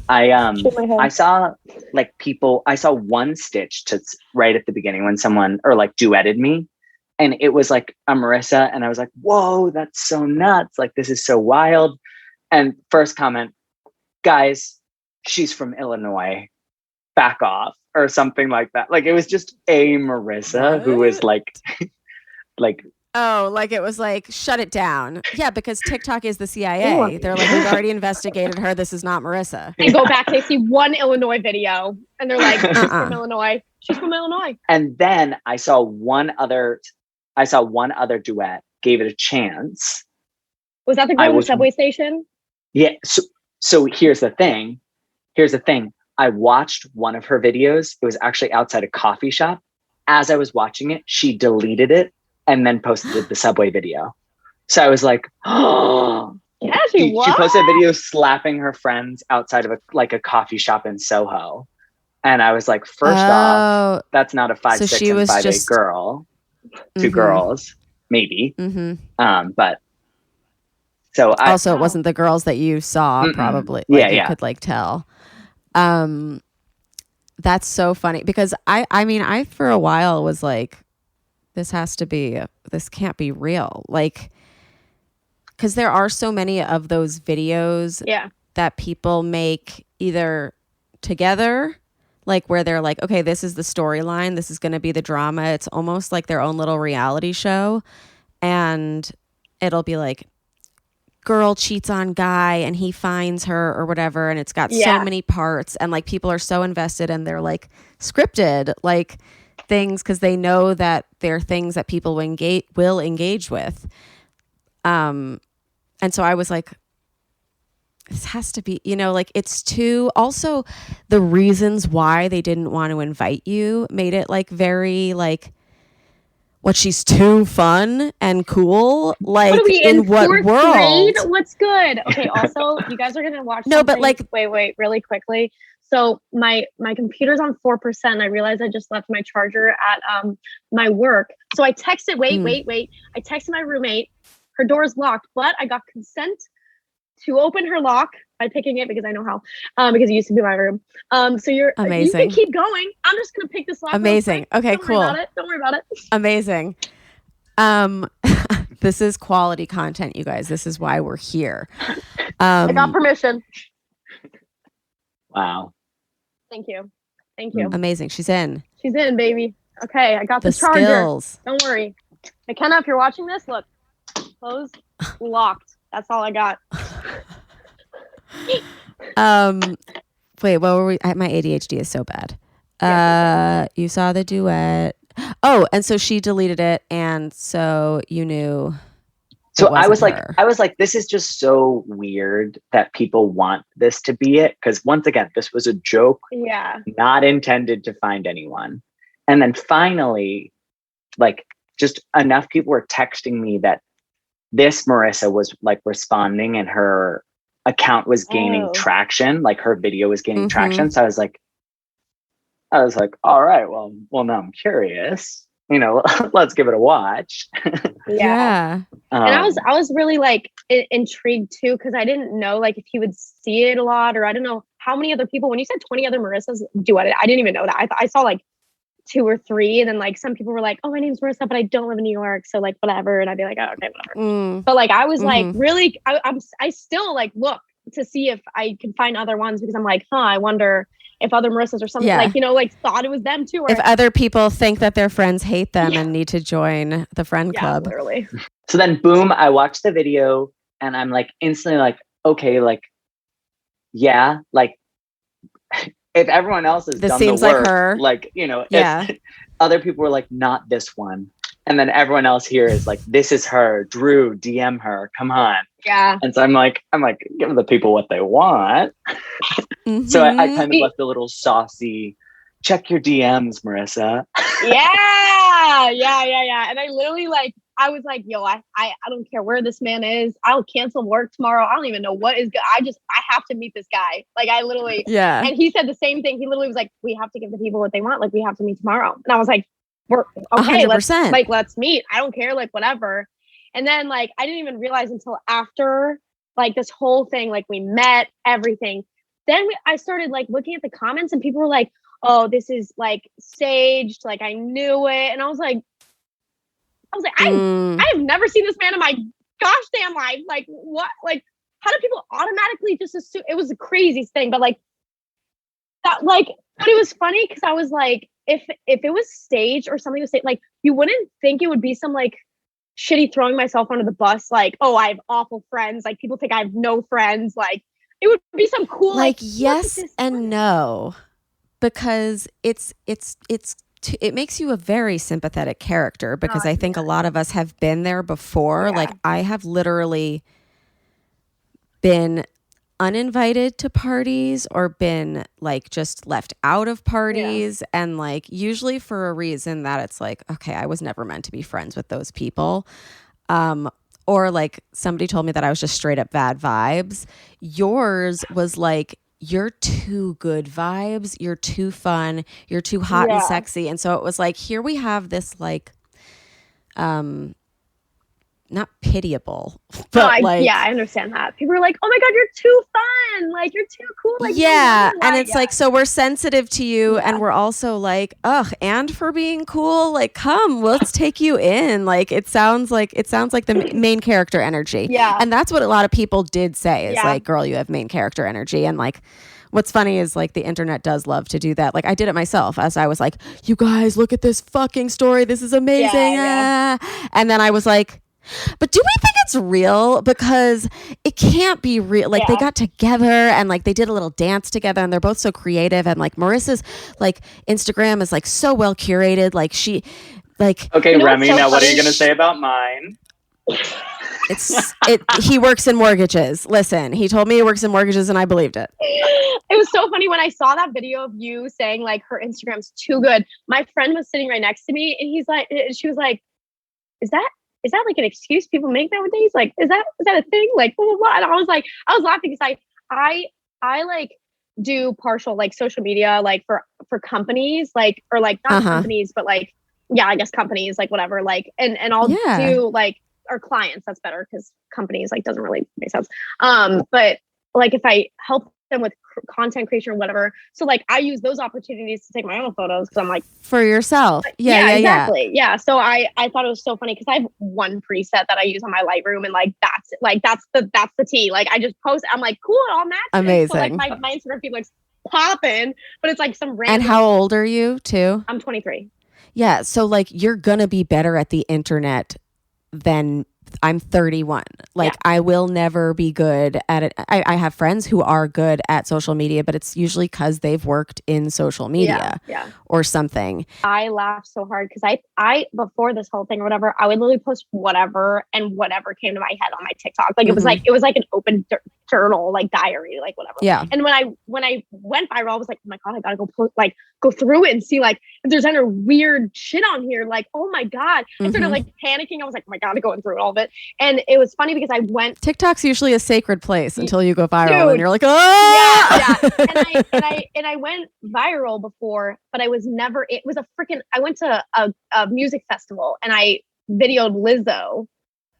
[SPEAKER 3] I saw like people. I saw one stitch to right at the beginning when someone or like duetted me, and it was like a Marissa, and I was like, "Whoa, that's so nuts! Like this is so wild." And first comment, guys, she's from Illinois. Back off, or something like that. Like it was just a Marissa who was like.
[SPEAKER 1] Oh, like it was like, shut it down. Yeah, because TikTok is the CIA. They're like, we've already investigated her. This is not Marissa.
[SPEAKER 4] And go back, they see one Illinois video and they're like, she's from Illinois. She's from Illinois.
[SPEAKER 3] And then I saw one other duet, gave it a chance.
[SPEAKER 4] Was that the girl in the subway station?
[SPEAKER 3] Yeah. So here's the thing. I watched one of her videos. It was actually outside a coffee shop. As I was watching it, she deleted it and then posted the subway video. So I was like, oh,
[SPEAKER 4] yeah, she
[SPEAKER 3] posted a video slapping her friends outside of a coffee shop in Soho. And I was like, first off, that's not a 5'6" and 5'8" girl. Two girls, maybe. But so
[SPEAKER 1] also it wasn't the girls that you saw, probably.
[SPEAKER 3] Like,
[SPEAKER 1] you could like tell. That's so funny because I mean, I for a while was like, this can't be real. Like, because there are so many of those videos that people make either together, like where they're like, okay, this is the storyline. This is going to be the drama. It's almost like their own little reality show. And it'll be like, girl cheats on guy and he finds her or whatever. And it's got so many parts and like people are so invested and they're like scripted, like things because they know that they're things that people will engage with. And so I was like, this has to be, like it's too, also the reasons why they didn't want to invite you made it like very like, what, she's too fun and cool? Like
[SPEAKER 4] what are we,
[SPEAKER 1] in what world?
[SPEAKER 4] Grade? What's good? Okay, also you guys are gonna watch something.
[SPEAKER 1] No, but like
[SPEAKER 4] wait, really quickly. So my computer's on 4%. I realized I just left my charger at my work. So I texted, wait. I texted my roommate. Her door's locked, but I got consent to open her lock by picking it because I know how. Because it used to be my room. So you're amazing. You can keep going. I'm just gonna pick this lock.
[SPEAKER 1] Amazing. Okay,
[SPEAKER 4] Don't
[SPEAKER 1] cool.
[SPEAKER 4] Don't worry about it.
[SPEAKER 1] Amazing. This is quality content, you guys. This is why we're here.
[SPEAKER 4] I got permission.
[SPEAKER 3] Wow.
[SPEAKER 4] Thank you.
[SPEAKER 1] Amazing. She's in,
[SPEAKER 4] baby. Okay, I got the charger. Skills. Don't worry. McKenna, if you're watching this, look. Closed, locked. That's all I got.
[SPEAKER 1] Wait, what were we? My ADHD is so bad. You saw the duet. Oh, and so she deleted it, and so you knew.
[SPEAKER 3] So I was like, this is just so weird that people want this to be it. Because once again, this was a joke, not intended to find anyone. And then finally, like, just enough people were texting me that this Marissa was like responding, and her account was gaining traction. Like her video was gaining traction. So I was like, all right, well, now I'm curious. Let's give it a watch.
[SPEAKER 1] Yeah.
[SPEAKER 4] And I was really like intrigued too, because I didn't know like if he would see it a lot, or I don't know how many other people. When you said 20 other Marissas do it, I didn't even know that. I saw like 2 or 3, and then like some people were like, "Oh, my name's Marissa, but I don't live in New York, so like whatever." And I'd be like, "Oh, okay, whatever." But like I was like really, I still like look to see if I can find other ones, because I'm like, I wonder if other Marissas or something like thought it was them too. Or
[SPEAKER 1] if other people think that their friends hate them and need to join the friend club.
[SPEAKER 4] Literally.
[SPEAKER 3] So then boom, I watched the video and I'm like instantly like, okay, like, yeah, like if everyone else has done the work,
[SPEAKER 1] like her.
[SPEAKER 3] Like, other people were like, not this one. And then everyone else here is like, this is her, Drew, DM her, come on.
[SPEAKER 4] Yeah.
[SPEAKER 3] And so I'm like, give the people what they want. So I kind of left a little saucy, check your DMs, Marissa.
[SPEAKER 4] Yeah. And I literally like I was like, yo, I don't care where this man is. I'll cancel work tomorrow. I don't even know what is good. I have to meet this guy. Like I literally, and he said the same thing. He literally was like, we have to give the people what they want. Like we have to meet tomorrow. And I was like, we're okay.
[SPEAKER 1] 100%.
[SPEAKER 4] Let's meet. I don't care. Like whatever. And then like, I didn't even realize until after like this whole thing, like we met, everything. Then I started like looking at the comments and people were like, oh, this is like staged. Like I knew it. And I was like, I have never seen this man in my gosh damn life. Like what? Like how do people automatically just assume? It was the craziest thing, but like that, like, but it was funny because I was like, if it was staged or something was staged, like you wouldn't think it would be some like shitty throwing myself under the bus. Like, oh, I have awful friends. Like people think I have no friends. Like it would be some cool,
[SPEAKER 1] like yes and no, because it makes you a very sympathetic character because I think a lot of us have been there before. Like I have literally been uninvited to parties or been like just left out of parties and like usually for a reason that it's like, okay, I was never meant to be friends with those people. Or like somebody told me that I was just straight up bad vibes. Yours was like, you're too good vibes. You're too fun. You're too hot and sexy. And so it was like, here we have this like, not pitiable, but
[SPEAKER 4] I understand that. People are like, oh my God, you're too fun. Like you're too cool. Like
[SPEAKER 1] and it's like, so we're sensitive to you and we're also like, ugh, and for being cool, like come, let's take you in. Like it sounds like the main character energy.
[SPEAKER 4] Yeah.
[SPEAKER 1] And that's what a lot of people did say is like, girl, you have main character energy. And like what's funny is like the internet does love to do that. Like I did it myself as I was like, you guys look at this fucking story. This is amazing. And then I was like, but do we think it's real? Because it can't be real. Like they got together and like they did a little dance together and they're both so creative. And like Marissa's like Instagram is like so well curated. Like she like.
[SPEAKER 3] Okay, Remy, now what are you going to say about mine?
[SPEAKER 1] He works in mortgages. Listen, he told me he works in mortgages and I believed it.
[SPEAKER 4] It was so funny when I saw that video of you saying like her Instagram's too good. My friend was sitting right next to me and she was like, is that like an excuse people make nowadays? Like, is that a thing? Like, blah, blah, blah. And I was laughing because I like do partial like social media, like for companies, like, or like not companies, but like, I guess companies, like whatever, like, and I'll do like, or clients, that's better because companies like doesn't really make sense. But like if I help them with content creation or whatever. So like I use those opportunities to take my own photos because I'm like
[SPEAKER 1] for yourself.
[SPEAKER 4] Exactly. Yeah. So I thought it was so funny because I have one preset that I use on my Lightroom and like that's the tea. Like I just post, I'm like, cool, it all matches.
[SPEAKER 1] Amazing.
[SPEAKER 4] So, like my Instagram feed looks popping, but it's like some random.
[SPEAKER 1] And how old are you too?
[SPEAKER 4] I'm 23.
[SPEAKER 1] Yeah. So like you're gonna be better at the internet than I'm 31. Like I will never be good at it. I have friends who are good at social media, but it's usually because they've worked in social media or something.
[SPEAKER 4] I laughed so hard because I before this whole thing or whatever, I would literally post whatever came to my head on my TikTok. Like it was like an open journal, like diary, like whatever.
[SPEAKER 1] Yeah.
[SPEAKER 4] And when I went viral, I was like, oh my God, I gotta go through it and see like if there's any weird shit on here. Like, oh my God. I started like panicking. I was like, oh my God, going through all of it. And it was funny because I went.
[SPEAKER 1] TikTok's usually a sacred place until you go viral and you're like, oh
[SPEAKER 4] yeah. And I went viral before, but I was never, it was I went to a music festival and I videoed Lizzo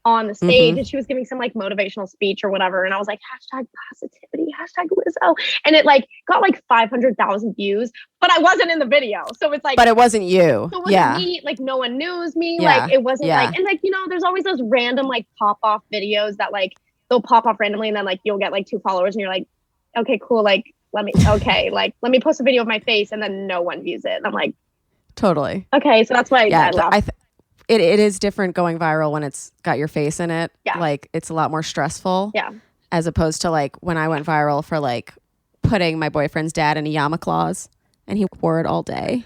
[SPEAKER 4] on the stage and she was giving some like motivational speech or whatever. And I was like, #positivity, #Lizzo. And it like got like 500,000 views, but I wasn't in the video. So it's like,
[SPEAKER 1] but it wasn't you.
[SPEAKER 4] So it wasn't me. Like no one knows me. Like it wasn't like, and like, you know, there's always those random like pop off videos that like they'll pop off randomly and then like you'll get like 2 followers and you're like, okay, cool. Like, let me post a video of my face and then no one views it. And I'm like,
[SPEAKER 1] totally.
[SPEAKER 4] Okay. So that's why I laughed.
[SPEAKER 1] It is different going viral when it's got your face in it.
[SPEAKER 4] Yeah.
[SPEAKER 1] Like it's a lot more stressful.
[SPEAKER 4] Yeah.
[SPEAKER 1] As opposed to like when I went viral for like putting my boyfriend's dad in a yarmulke clause and he wore it all day.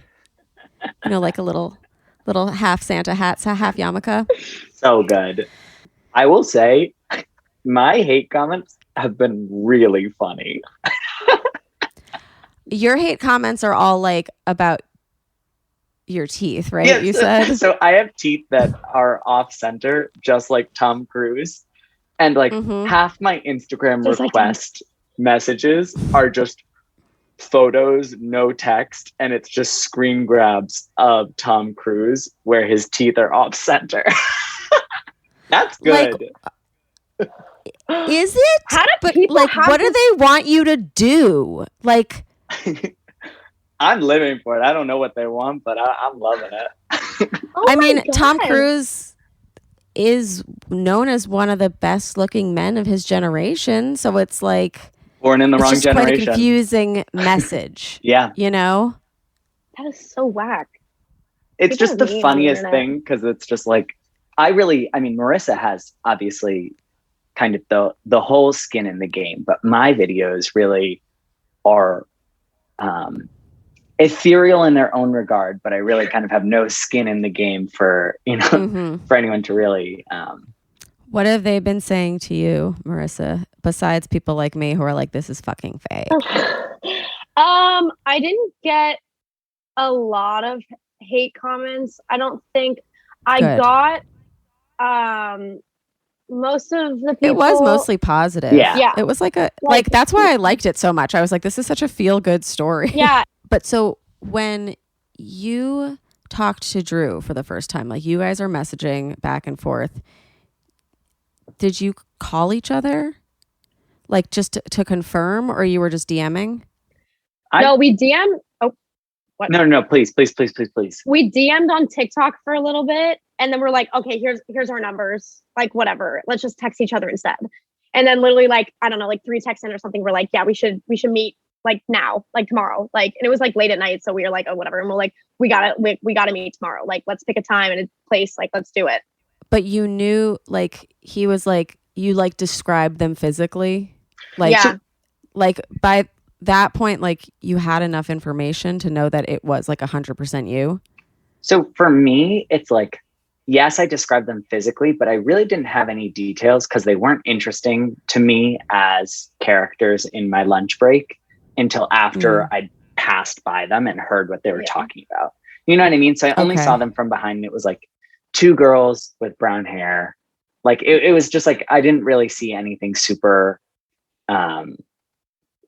[SPEAKER 1] You know, like a little half Santa hat, half yarmulke.
[SPEAKER 3] So good. I will say my hate comments have been really funny.
[SPEAKER 1] Your hate comments are all like about your teeth, right?
[SPEAKER 3] Yes.
[SPEAKER 1] You said.
[SPEAKER 3] So I have teeth that are off center, just like Tom Cruise. And like half my Instagram
[SPEAKER 4] Just
[SPEAKER 3] request messages are just photos, no text, and it's just screen grabs of Tom Cruise where his teeth are off center. That's good.
[SPEAKER 1] Is it?
[SPEAKER 4] How do
[SPEAKER 1] but
[SPEAKER 4] people
[SPEAKER 1] like,
[SPEAKER 4] have
[SPEAKER 1] what do they want you to do? Like,
[SPEAKER 3] I'm living for it. I don't know what they want, but I'm loving it.
[SPEAKER 1] I mean, Tom Cruise is known as one of the best looking men of his generation. So it's like
[SPEAKER 3] born in the wrong
[SPEAKER 1] just
[SPEAKER 3] generation.
[SPEAKER 1] Quite a confusing message.
[SPEAKER 3] Yeah.
[SPEAKER 1] You know?
[SPEAKER 4] That is so whack.
[SPEAKER 3] It's just the funniest thing because it's just like, Marissa has obviously kind of the whole skin in the game, but my videos really are ethereal in their own regard, but I really kind of have no skin in the game for, for anyone to really.
[SPEAKER 1] What have they been saying to you, Marissa, besides people like me who are like, this is fucking fake?
[SPEAKER 4] I didn't get a lot of hate comments. I don't think I got most of the people.
[SPEAKER 1] It was mostly positive.
[SPEAKER 4] Yeah.
[SPEAKER 1] It was like that's why I liked it so much. I was like, this is such a feel good story.
[SPEAKER 4] Yeah.
[SPEAKER 1] But so when you talked to Drew for the first time, like you guys are messaging back and forth, did you call each other? Like just to confirm, or you were just DMing?
[SPEAKER 4] No, we DM. Oh, what?
[SPEAKER 3] No, please. We
[SPEAKER 4] DM'd on TikTok for a little bit, and then we're like, okay, here's our numbers. Like, whatever. Let's just text each other instead. And then literally, like, I don't know, like 3 texts in or something. We're like, yeah, we should meet like now, like tomorrow. Like, and it was like late at night, so we were like, oh, whatever. And we're like, we gotta meet tomorrow. Like, let's pick a time and a place. Like, let's do it.
[SPEAKER 1] But you knew, like, he was like, you like described them physically, like, like by that point, like you had enough information to know that it was like 100% you.
[SPEAKER 3] So for me, it's like, yes, I described them physically, but I really didn't have any details because they weren't interesting to me as characters in my lunch break until after I passed by them and heard what they were talking about. You know what I mean? So I only saw them from behind, and it was like 2 girls with brown hair. Like it was just like, I didn't really see anything super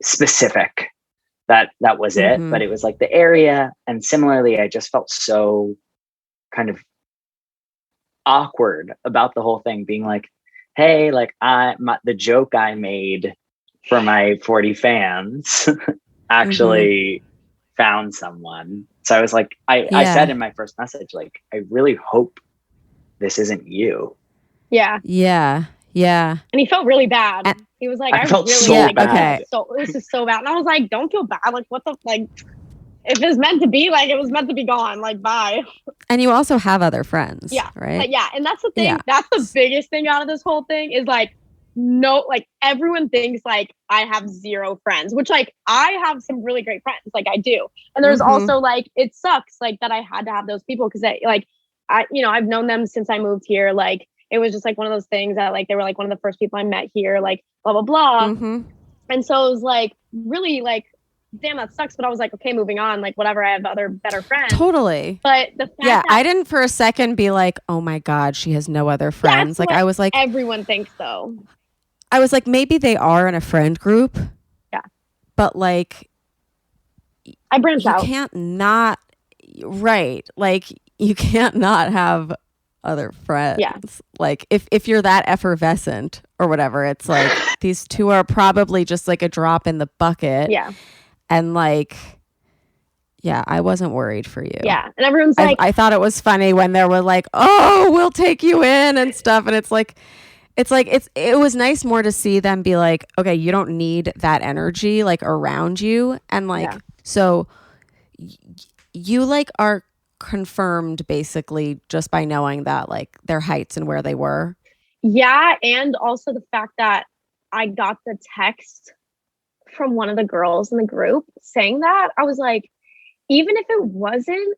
[SPEAKER 3] specific. That was it. But it was like the area. And similarly, I just felt so kind of awkward about the whole thing, being like, hey, like the joke I made for my 40 fans actually found someone. So I was like, I said in my first message, like, I really hope this isn't you.
[SPEAKER 4] Yeah.
[SPEAKER 1] And
[SPEAKER 4] he felt really bad. He was like,
[SPEAKER 3] I felt
[SPEAKER 4] really
[SPEAKER 3] so bad.
[SPEAKER 1] Okay.
[SPEAKER 4] So this is so bad. And I was like, don't feel bad. Like, what the, like, if it's meant to be, like, it was meant to be gone. Like, bye.
[SPEAKER 1] And you also have other friends.
[SPEAKER 4] Yeah.
[SPEAKER 1] Right.
[SPEAKER 4] Yeah. And that's the thing.
[SPEAKER 1] Yeah.
[SPEAKER 4] That's the biggest thing out of this whole thing is like, no, like everyone thinks like I have 0 friends, which like I have some really great friends. Like I do. And there's also like, it sucks like that I had to have those people because I've known them since I moved here. Like, it was just like one of those things that like, they were like one of the first people I met here, like blah, blah, blah. And so it was like, really like, damn, that sucks. But I was like, okay, moving on, like whatever, I have other better friends.
[SPEAKER 1] Totally.
[SPEAKER 4] But the fact
[SPEAKER 1] I didn't for a second be like, oh my God, she has no other friends. Like I was like,
[SPEAKER 4] everyone thinks so.
[SPEAKER 1] I was like, maybe they are in a friend group.
[SPEAKER 4] Yeah.
[SPEAKER 1] But like,
[SPEAKER 4] I branched out.
[SPEAKER 1] You can't not, right. Like you can't not have other friends.
[SPEAKER 4] Yeah.
[SPEAKER 1] Like if you're that effervescent or whatever, it's like these 2 are probably just like a drop in the bucket.
[SPEAKER 4] Yeah.
[SPEAKER 1] And like, yeah, I wasn't worried for you.
[SPEAKER 4] Yeah. And everyone's like,
[SPEAKER 1] I thought it was funny when they were like, oh, we'll take you in and stuff. And it was nice more to see them be like, okay, you don't need that energy like around you. And like, so you like are confirmed basically just by knowing that like their heights and where they were.
[SPEAKER 4] Yeah. And also the fact that I got the text from one of the girls in the group saying that, I was like, even if it wasn't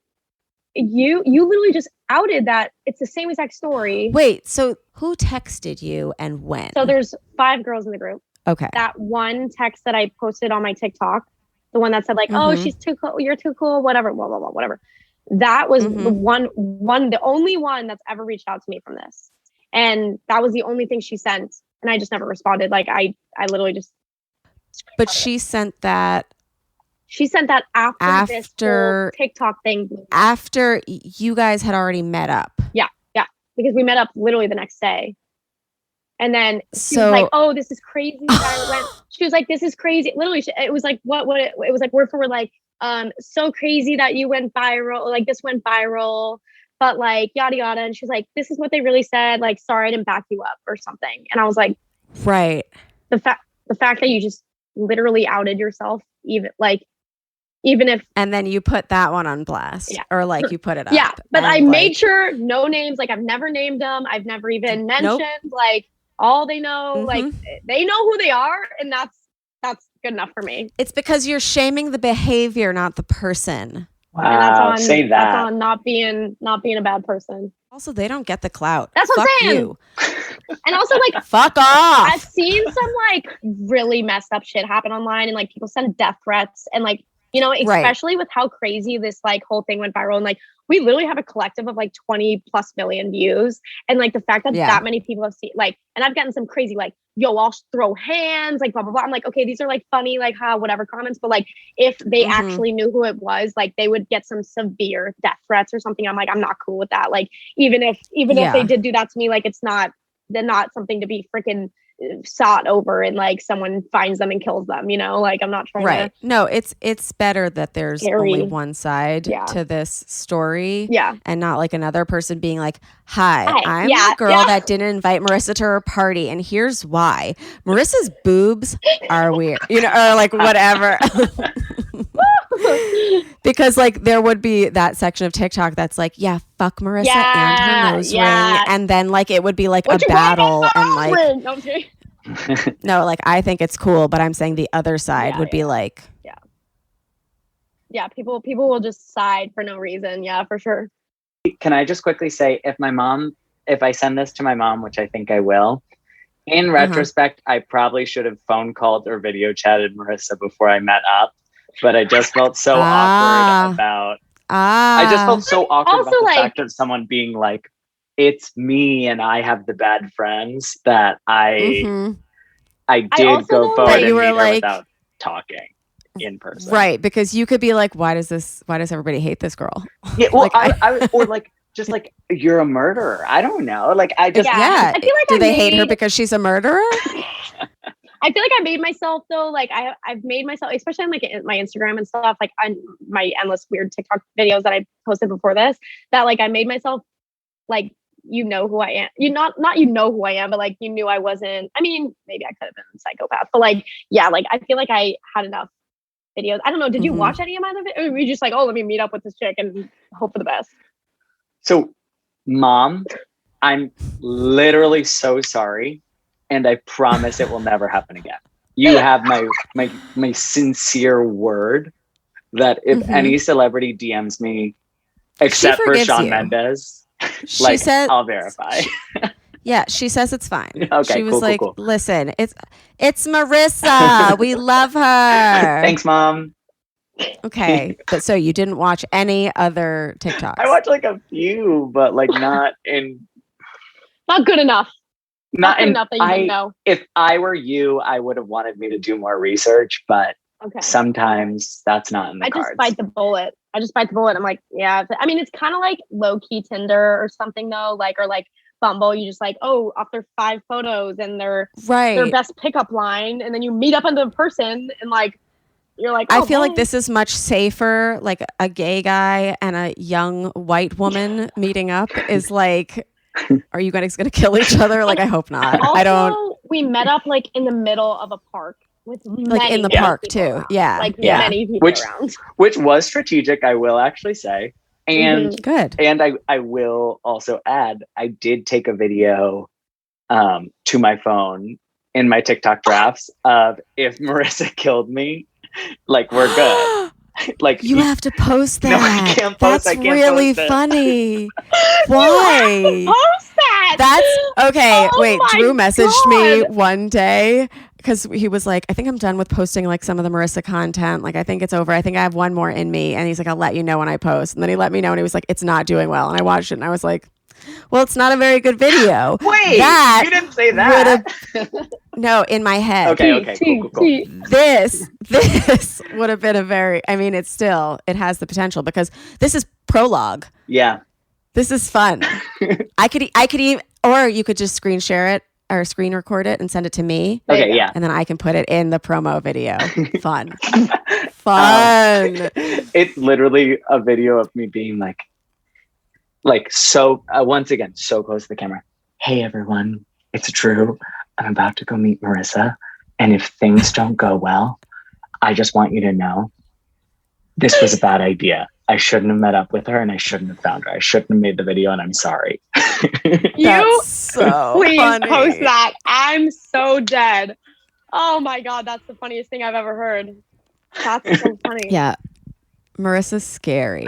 [SPEAKER 4] you literally just outed that it's the same exact story.
[SPEAKER 1] Wait, so who texted you and when?
[SPEAKER 4] So there's 5 girls in the group.
[SPEAKER 1] Okay.
[SPEAKER 4] That one text that I posted on my TikTok, the one that said like, oh, she's too cool, you're too cool, whatever, blah, blah, blah, whatever. That was the only one that's ever reached out to me from this. And that was the only thing she sent. And I just never responded. Like I literally just.
[SPEAKER 1] But she sent that.
[SPEAKER 4] She sent that after this whole TikTok thing.
[SPEAKER 1] After you guys had already met up.
[SPEAKER 4] Yeah. Yeah. Because we met up literally the next day. And then she was like, oh, this is crazy. She was like, this is crazy. Literally, it was like, it was like word for word, like, so crazy that you went viral. Like this went viral, but like yada, yada. And she was like, this is what they really said. Like, sorry, I didn't back you up or something. And I was like,
[SPEAKER 1] right.
[SPEAKER 4] The fact that you just literally outed yourself, even if. And
[SPEAKER 1] then you put that one on blast or like you put it up.
[SPEAKER 4] Yeah. But I made sure no names, like I've never named them. I've never even mentioned like, all they know, like they know who they are, and that's good enough for me.
[SPEAKER 1] It's because you're shaming the behavior, not the person.
[SPEAKER 3] Wow, say that.
[SPEAKER 4] That's on not being a bad person.
[SPEAKER 1] Also, they don't get the clout.
[SPEAKER 4] That's what I'm saying.
[SPEAKER 1] You.
[SPEAKER 4] And also, like,
[SPEAKER 1] fuck off.
[SPEAKER 4] I've seen some like really messed up shit happen online, and like people send death threats, and like especially with how crazy this like whole thing went viral, and like. We literally have a collective of like 20+ million views. And like the fact that that many people have seen, like, and I've gotten some crazy, like, yo, I'll throw hands, like, blah, blah, blah. I'm like, okay, these are like funny, like, whatever comments. But like, if they actually knew who it was, like, they would get some severe death threats or something. I'm like, I'm not cool with that. Like, even if they did do that to me, like, they're not something to be freaking sought over and like someone finds them and kills them, like I'm not trying to.
[SPEAKER 1] No, it's better that there's only one side to this story and not like another person being like, hi, I'm the girl that didn't invite Marissa to her party and here's why. Marissa's boobs are weird, or like whatever. Because like there would be that section of TikTok that's like, fuck Marissa and her nose ring, and then like it would be like a battle and like no, like I think it's cool, but I'm saying the other side would be like
[SPEAKER 4] people will just side for no reason. Yeah, for sure.
[SPEAKER 3] Can I just quickly say, if I send this to my mom, which I think I will, in retrospect, I probably should have phone called or video chatted Marissa before I met up. But I just felt so awkward about. I just felt so awkward about the fact of someone being like, "It's me, and I have the bad friends that I did go forward and meet her without talking in person."
[SPEAKER 1] Right, because you could be like, "Why does everybody hate this girl?"
[SPEAKER 3] Yeah, well, I or like just like you're a murderer. I don't know. Like I just
[SPEAKER 4] I feel like
[SPEAKER 1] do they hate her because she's a murderer?
[SPEAKER 4] I feel like I made myself though, like I've made myself, especially on like my Instagram and stuff, like on my endless weird TikTok videos that I posted before this, that like I made myself like, who I am. Not who I am, but like, you knew I wasn't, I mean, maybe I could have been a psychopath, but like, like I feel like I had enough videos. I don't know. Did you watch any of my other videos? Or were you just like, oh, let me meet up with this chick and hope for the best?
[SPEAKER 3] So, Mom, I'm literally so sorry. And I promise it will never happen again. You have my sincere word that if any celebrity DMs me, except for Shawn Mendes, like said, I'll verify.
[SPEAKER 1] Yeah, she says it's fine.
[SPEAKER 3] Okay,
[SPEAKER 1] she was cool. Listen, it's Marissa. We love her.
[SPEAKER 3] Thanks, Mom.
[SPEAKER 1] Okay, but so you didn't watch any other TikToks?
[SPEAKER 3] I watched like a few, but like not
[SPEAKER 4] good enough.
[SPEAKER 3] Not
[SPEAKER 4] enough that you didn't know.
[SPEAKER 3] If I were you, I would have wanted me to do more research, but sometimes that's not in the cards.
[SPEAKER 4] I just bite the bullet. I'm like, I mean, it's kind of like low key Tinder or something though, like, or like Bumble. You just like, off their 5 photos and their best pickup line. And then you meet up in the person and like, you're like,
[SPEAKER 1] I feel like this is much safer. Like a gay guy and a young white woman meeting up is like, are you guys going to kill each other? Like, I hope not.
[SPEAKER 4] Also,
[SPEAKER 1] I don't.
[SPEAKER 4] We met up like in the middle of a park with
[SPEAKER 1] like in the park too.
[SPEAKER 4] Around.
[SPEAKER 1] Yeah,
[SPEAKER 4] like many people around.
[SPEAKER 3] Which was strategic, I will actually say. And
[SPEAKER 1] good.
[SPEAKER 3] And I will also add, I did take a video to my phone in my TikTok drafts of if Marissa killed me, like we're good. Like
[SPEAKER 1] you have to post that.
[SPEAKER 3] No, I can't post.
[SPEAKER 1] That's really funny. Why?
[SPEAKER 4] Post that.
[SPEAKER 1] That's okay. Wait, Drew messaged me one day because he was like, I think I'm done with posting like some of the Marissa content. Like, I think it's over. I think I have one more in me. And he's like, I'll let you know when I post. And then he let me know and he was like, it's not doing well. And I watched it and I was like, well, it's not a very good video.
[SPEAKER 3] Wait, you didn't say that.
[SPEAKER 1] No, in my head.
[SPEAKER 3] Okay, cool.
[SPEAKER 1] This would have been it has the potential because this is prologue.
[SPEAKER 3] Yeah.
[SPEAKER 1] This is fun. I could even, or you could just screen share it or screen record it and send it to me.
[SPEAKER 3] Okay, yeah.
[SPEAKER 1] And then I can put it in the promo video. Fun.
[SPEAKER 3] It's literally a video of me being like so, once again, so close to the camera. Hey everyone, it's Drew. I'm about to go meet Marissa. And if things don't go well, I just want you to know this was a bad idea. I shouldn't have met up with her and I shouldn't have found her. I shouldn't have made the video and I'm sorry.
[SPEAKER 4] That's
[SPEAKER 1] so
[SPEAKER 4] please
[SPEAKER 1] funny.
[SPEAKER 4] Post that. I'm so dead. Oh my God, that's the funniest thing I've ever heard. That's so funny.
[SPEAKER 1] Yeah. Marissa's scary.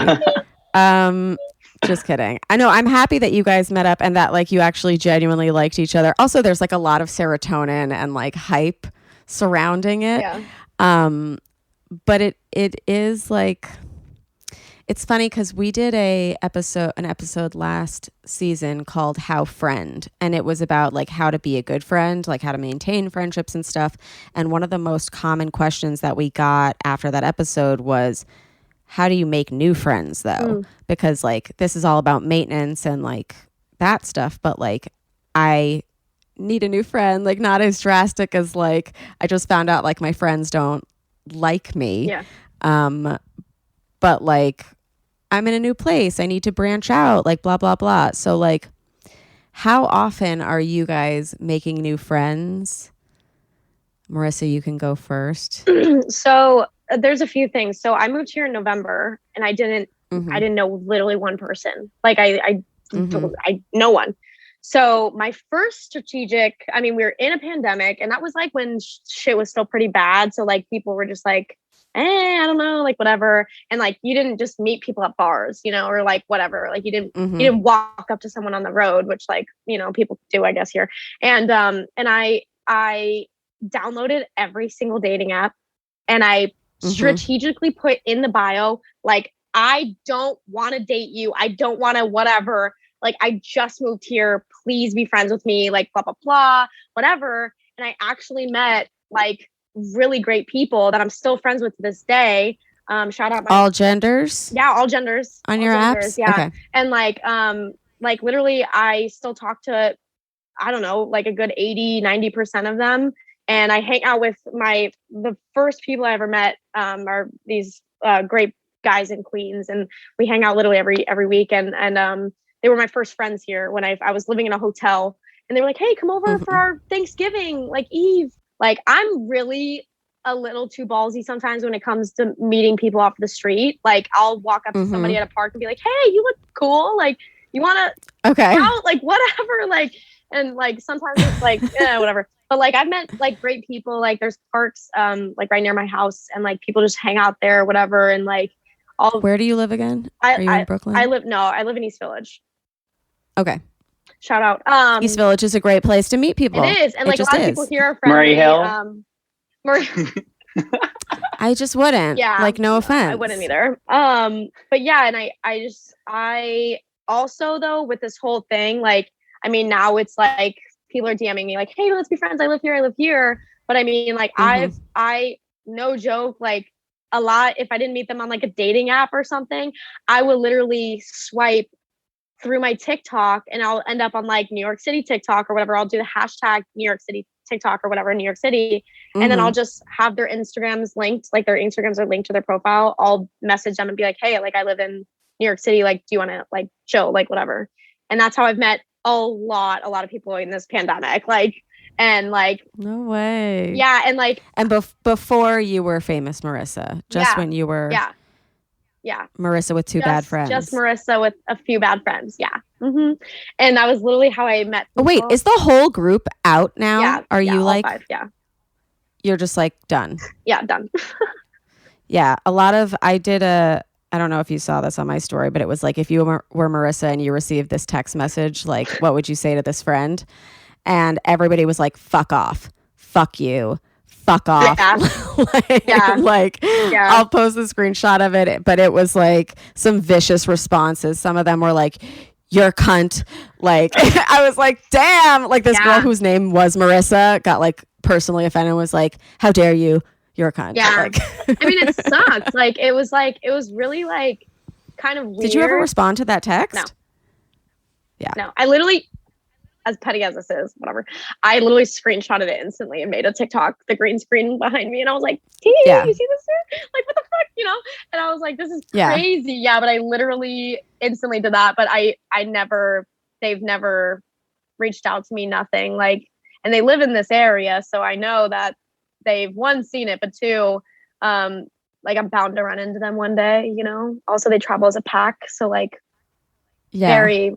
[SPEAKER 1] Just kidding. I know. I'm happy that you guys met up and that like you actually genuinely liked each other. Also, there's like a lot of serotonin and like hype surrounding it.
[SPEAKER 4] Yeah.
[SPEAKER 1] But it is like, it's funny because we did an episode last season called How Friend, and it was about like how to be a good friend, like how to maintain friendships and stuff. And one of the most common questions that we got after that episode was, how do you make new friends though? Because like this is all about maintenance and like that stuff, but like I need a new friend, like not as drastic as like I just found out like my friends don't like me.
[SPEAKER 4] Yeah.
[SPEAKER 1] But like I'm in a new place. I need to branch out, like blah, blah, blah. So like how often are you guys making new friends? Marissa, you can go first.
[SPEAKER 4] So there's a few things. So I moved here in November and I didn't know literally one person. Like I no one. So my first strategic, we were in a pandemic and that was like when shit was still pretty bad. So like people were just like, I don't know, like whatever. And like, you didn't just meet people at bars, or like whatever, like you didn't walk up to someone on the road, which like, people do, I guess here. And I downloaded every single dating app and I strategically put in the bio, like, I don't want to date you. I don't want to whatever. Like, I just moved here. Please be friends with me. Like, blah, blah, blah, whatever. And I actually met like really great people that I'm still friends with to this day. Shout out
[SPEAKER 1] all genders.
[SPEAKER 4] Yeah, all genders
[SPEAKER 1] on
[SPEAKER 4] all
[SPEAKER 1] your
[SPEAKER 4] genders,
[SPEAKER 1] apps.
[SPEAKER 4] Yeah,
[SPEAKER 1] okay.
[SPEAKER 4] And like literally, I still talk to, I don't know, like a good 80-90% of them. And I hang out with the first people I ever met are these great guys in Queens, and we hang out literally every week. And they were my first friends here when I was living in a hotel, and they were like, "Hey, come over for our Thanksgiving, like Eve." Like, I'm really a little too ballsy sometimes when it comes to meeting people off the street. Like, I'll walk up to somebody at a park and be like, "Hey, you look cool. Like, you want to out? Like, whatever." Like, and like sometimes it's like, whatever. But like I've met like great people. Like there's parks like right near my house, and like people just hang out there, whatever. And like all.
[SPEAKER 1] Where do you live again? Are you in Brooklyn?
[SPEAKER 4] I live in East Village.
[SPEAKER 1] Okay.
[SPEAKER 4] Shout out.
[SPEAKER 1] East Village is a great place to meet people.
[SPEAKER 4] It is, and like a lot of people here are friendly.
[SPEAKER 3] Murray Hill.
[SPEAKER 1] I just wouldn't.
[SPEAKER 4] Yeah.
[SPEAKER 1] Like, no offense.
[SPEAKER 4] I wouldn't either. But yeah, and I also though with this whole thing, like, now it's like people are DMing me like, "Hey, let's be friends. I live here. But like I no joke, like a lot, if I didn't meet them on like a dating app or something, I would literally swipe through my TikTok and I'll end up on like New York City TikTok or whatever. I'll do the hashtag New York City TikTok or whatever in New York City. And then I'll just have their Instagrams linked, like their Instagrams are linked to their profile. I'll message them and be like, "Hey, like I live in New York City. Like, do you want to like chill, like whatever?" And that's how I've met a lot of people in this pandemic. Like, and like,
[SPEAKER 1] no way.
[SPEAKER 4] Yeah. And like,
[SPEAKER 1] and before you were famous Marissa, when you were, Marissa with two bad friends,
[SPEAKER 4] just Marissa with a few bad friends. Yeah. And that was literally how I met people.
[SPEAKER 1] Oh, wait, is the whole group out now?
[SPEAKER 4] Yeah.
[SPEAKER 1] Are you like,
[SPEAKER 4] 5, yeah.
[SPEAKER 1] You're just like done.
[SPEAKER 4] Yeah. Done.
[SPEAKER 1] Yeah. I don't know if you saw this on my story, but it was like, if you were Marissa and you received this text message, like, what would you say to this friend? And everybody was like, fuck off. fuck you, fuck off. I'll post the screenshot of it, but it was like some vicious responses. Some of them were like, you're a cunt. Like, I was like, damn. Like, this girl whose name was Marissa got like personally offended and was like, how dare you? You're a cunt.
[SPEAKER 4] Yeah.
[SPEAKER 1] Like,
[SPEAKER 4] I mean, it sucks. Like, it was really like kind of weird.
[SPEAKER 1] Did you ever respond to that text?
[SPEAKER 4] No.
[SPEAKER 1] Yeah.
[SPEAKER 4] No, I literally, as petty as this is, whatever, I literally screenshotted it instantly and made a TikTok, the green screen behind me. And I was like, you see this here? Like, what the fuck, you know? And I was like, this is crazy. Yeah, but I literally instantly did that. But they've never reached out to me, nothing. Like, and they live in this area. So I know that they've, one, seen it, but two, like, I'm bound to run into them one day, you know? Also, they travel as a pack. So, like, very...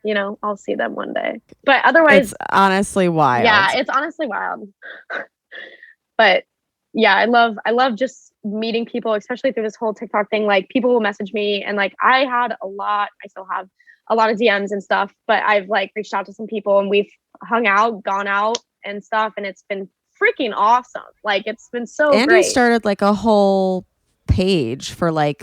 [SPEAKER 4] You know, I'll see them one day. But otherwise...
[SPEAKER 1] It's honestly wild.
[SPEAKER 4] Yeah, it's honestly wild. But yeah, I love just meeting people, especially through this whole TikTok thing. Like, people will message me and like, I still have a lot of DMs and stuff, but I've like reached out to some people and we've hung out, gone out and stuff. And it's been freaking awesome. Like, it's been so great.
[SPEAKER 1] And you started like a whole page for like...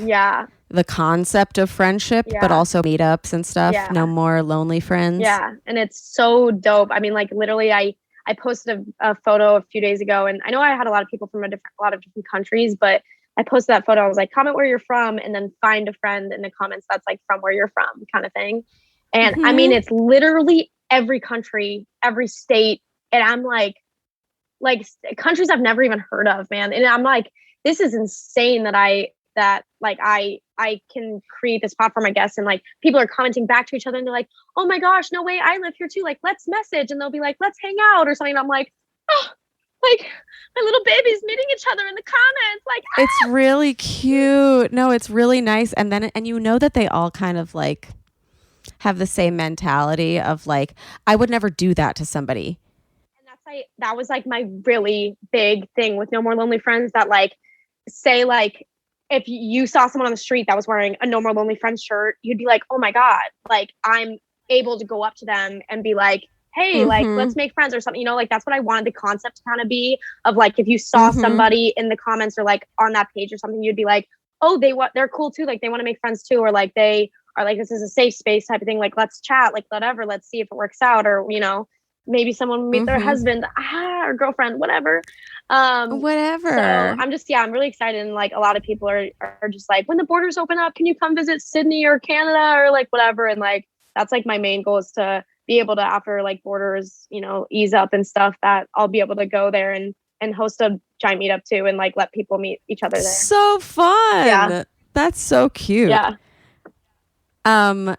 [SPEAKER 1] the concept of friendship, but also meetups and stuff. No more lonely friends.
[SPEAKER 4] Yeah. And it's so dope. I mean, like, literally I posted a photo a few days ago, and I know I had a lot of people from a lot of different countries, but I posted that photo. I was like, comment where you're from and then find a friend in the comments that's like from where you're from kind of thing. And I mean, it's literally every country, every state. And I'm like countries I've never even heard of, man. And I'm like, this is insane that I can create this platform, I guess. And like, people are commenting back to each other and they're like, oh my gosh, no way, I live here too. Like, let's message. And they'll be like, let's hang out or something. And I'm like, oh, like, my little baby's meeting each other in the comments. Like,
[SPEAKER 1] it's really cute. No, it's really nice. And then, and you know that they all kind of like have the same mentality of like, I would never do that to somebody.
[SPEAKER 4] And that's like, that was like my really big thing with No More Lonely Friends, that like, say like, if you saw someone on the street that was wearing a No More Lonely Friends shirt, you'd be like, oh my God, like, I'm able to go up to them and be like, hey, like, let's make friends or something, you know, like, that's what I wanted the concept to kind of be of like, if you saw somebody in the comments or like on that page or something, you'd be like, oh, they're cool too. Like, they want to make friends too. Or like, they are like, this is a safe space type of thing. Like, let's chat, like, whatever, let's see if it works out. Or, you know, maybe someone will meet their husband or girlfriend, whatever. So I'm really excited. And like, a lot of people are just like, when the borders open up, can you come visit Sydney or Canada or like whatever? And like, that's like my main goal, is to be able to, after like borders, you know, ease up and stuff, that I'll be able to go there and host a giant meetup too, and like let people meet each other there.
[SPEAKER 1] So fun. Yeah. That's so cute.
[SPEAKER 4] Yeah.
[SPEAKER 1] And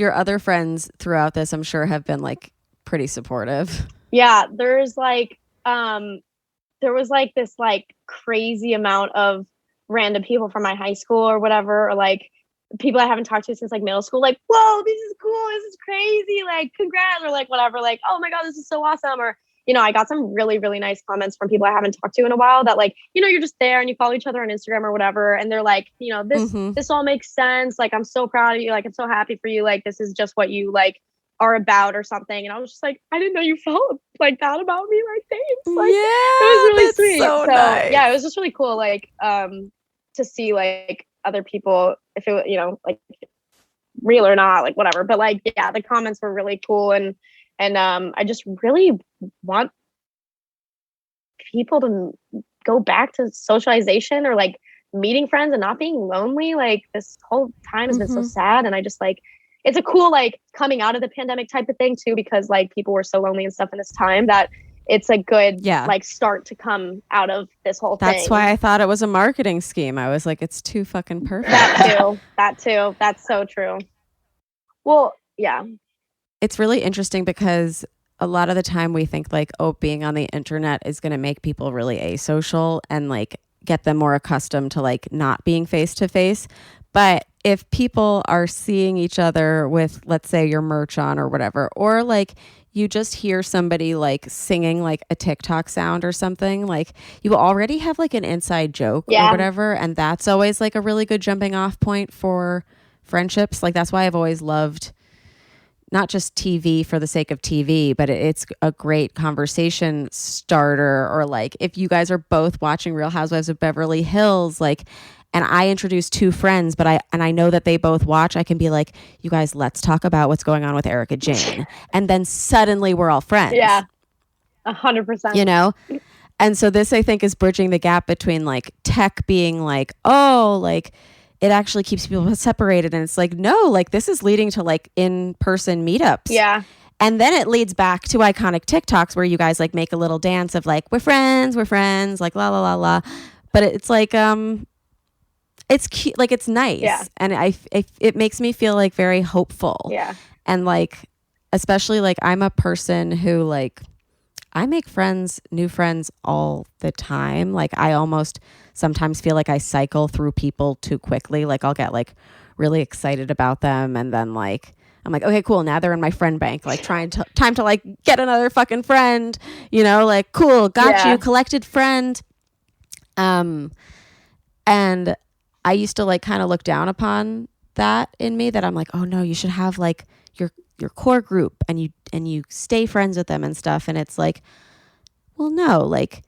[SPEAKER 1] your other friends throughout this, I'm sure, have been like pretty supportive.
[SPEAKER 4] Yeah. There's like, there was like this like crazy amount of random people from my high school or whatever, or like people I haven't talked to since like middle school, like, whoa, this is cool, this is crazy, like, congrats, or like whatever, like, oh my God, this is so awesome. Or, you know, I got some really, really nice comments from people I haven't talked to in a while, that like, you know, you're just there and you follow each other on Instagram or whatever, and they're like, you know, this all makes sense, like, I'm so proud of you, like, I'm so happy for you, like, this is just what you like are about or something. And I was just like, I didn't know you felt like that about me, like, thanks. Like,
[SPEAKER 1] yeah,
[SPEAKER 4] it was really sweet.
[SPEAKER 1] So nice.
[SPEAKER 4] Yeah, it was just really cool, like, to see like other people, if it, you know, like real or not, like whatever, but like, yeah, the comments were really cool. And I just really want people to go back to socialization or like meeting friends and not being lonely. Like, this whole time has been so sad, and I just like, it's a cool like coming out of the pandemic type of thing too, because like people were so lonely and stuff in this time, that it's a good like start to come out of this whole thing.
[SPEAKER 1] That's why I thought it was a marketing scheme. I was like, it's too fucking perfect.
[SPEAKER 4] That too. That's so true. Well, yeah.
[SPEAKER 1] It's really interesting because a lot of the time we think like, oh, being on the internet is going to make people really asocial and like get them more accustomed to like not being face to face. But if people are seeing each other with, let's say, your merch on or whatever, or like you just hear somebody like singing like a TikTok sound or something, like you already have like an inside joke or whatever. And that's always like a really good jumping off point for friendships. Like, that's why I've always loved not just TV for the sake of TV, but it's a great conversation starter. Or like if you guys are both watching Real Housewives of Beverly Hills, like, and I introduce two friends, but I know that they both watch, I can be like, you guys, let's talk about what's going on with Erica Jane. And then suddenly we're all friends.
[SPEAKER 4] Yeah, 100%.
[SPEAKER 1] You know? And so this, I think, is bridging the gap between like tech being like, oh, like it actually keeps people separated. And it's like, no, like this is leading to like in-person meetups.
[SPEAKER 4] Yeah.
[SPEAKER 1] And then it leads back to iconic TikToks where you guys like make a little dance of like, we're friends, like la, la, la, la. But it's like, it's cute, like it's nice.
[SPEAKER 4] Yeah.
[SPEAKER 1] And it makes me feel like very hopeful.
[SPEAKER 4] Yeah.
[SPEAKER 1] And like, especially like I'm a person who like, I make new friends all the time. Like I almost sometimes feel like I cycle through people too quickly. Like I'll get like really excited about them. And then like, I'm like, okay, cool. Now they're in my friend bank, like time to like get another fucking friend, you know, like cool. Got you, collected friend. And I used to like kind of look down upon that in me, that I'm like, oh no, you should have like your core group and you stay friends with them and stuff. And it's like, well, no, like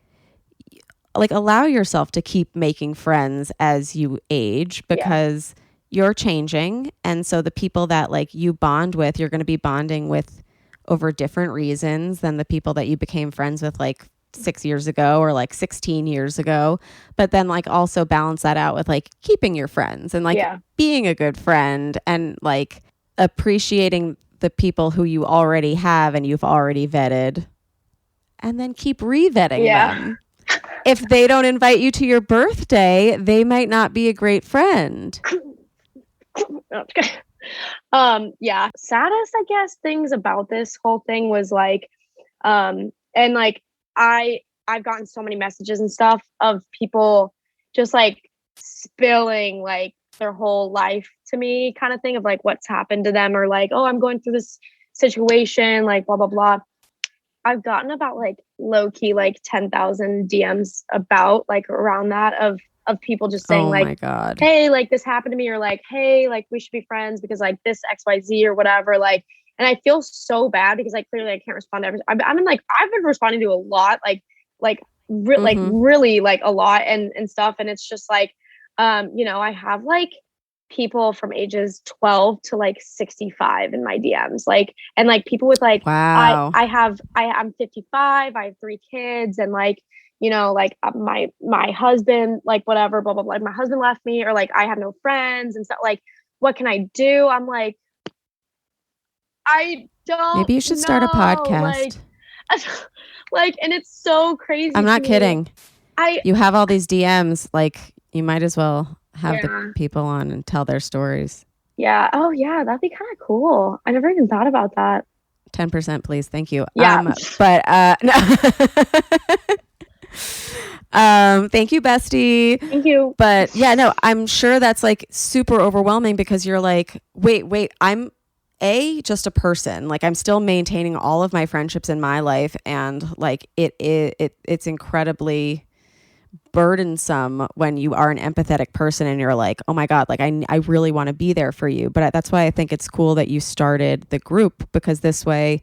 [SPEAKER 1] allow yourself to keep making friends as you age, because you're changing. And so the people that like you bond with, you're going to be bonding with over different reasons than the people that you became friends with like 6 years ago or like 16 years ago. But then like also balance that out with like keeping your friends and like being a good friend and like appreciating the people who you already have and you've already vetted, and then keep re-vetting them. If they don't invite you to your birthday, they might not be a great friend.
[SPEAKER 4] Saddest, I guess, things about this whole thing was like, and like I've gotten so many messages and stuff of people just like spilling like their whole life to me, kind of thing, of like what's happened to them, or like, oh, I'm going through this situation, like blah blah blah. I've gotten about like low key like 10,000 DMs about like around that of people just saying like,
[SPEAKER 1] my God,
[SPEAKER 4] hey, like this happened to me, or like, hey, like we should be friends because like this XYZ or whatever. Like, and I feel so bad because like clearly I can't respond to everything. I'm in like, I've been responding to a lot, like really like a lot and stuff. And it's just like, you know, I have like people from ages 12 to like 65 in my DMs, like, and like people with like,
[SPEAKER 1] wow,
[SPEAKER 4] I'm 55, I have 3 kids, and like, you know, like my husband, like whatever, blah, blah, blah. My husband left me, or like, I have no friends and stuff. Like, what can I do? I'm like, I don't
[SPEAKER 1] maybe you should start a podcast.
[SPEAKER 4] Like, and it's so crazy.
[SPEAKER 1] I'm not kidding. You have all these DMs, like you might as well have the people on and tell their stories.
[SPEAKER 4] Yeah. Oh yeah. That'd be kind of cool. I never even thought about that.
[SPEAKER 1] 10%, please. Thank you.
[SPEAKER 4] Yeah.
[SPEAKER 1] But no. Thank you, bestie.
[SPEAKER 4] Thank you.
[SPEAKER 1] But yeah, no, I'm sure that's like super overwhelming because you're like, wait, I'm just a person. Like I'm still maintaining all of my friendships in my life, and like it's incredibly burdensome when you are an empathetic person and you're like, oh my God, like I really want to be there for you. But that's why I think it's cool that you started the group, because this way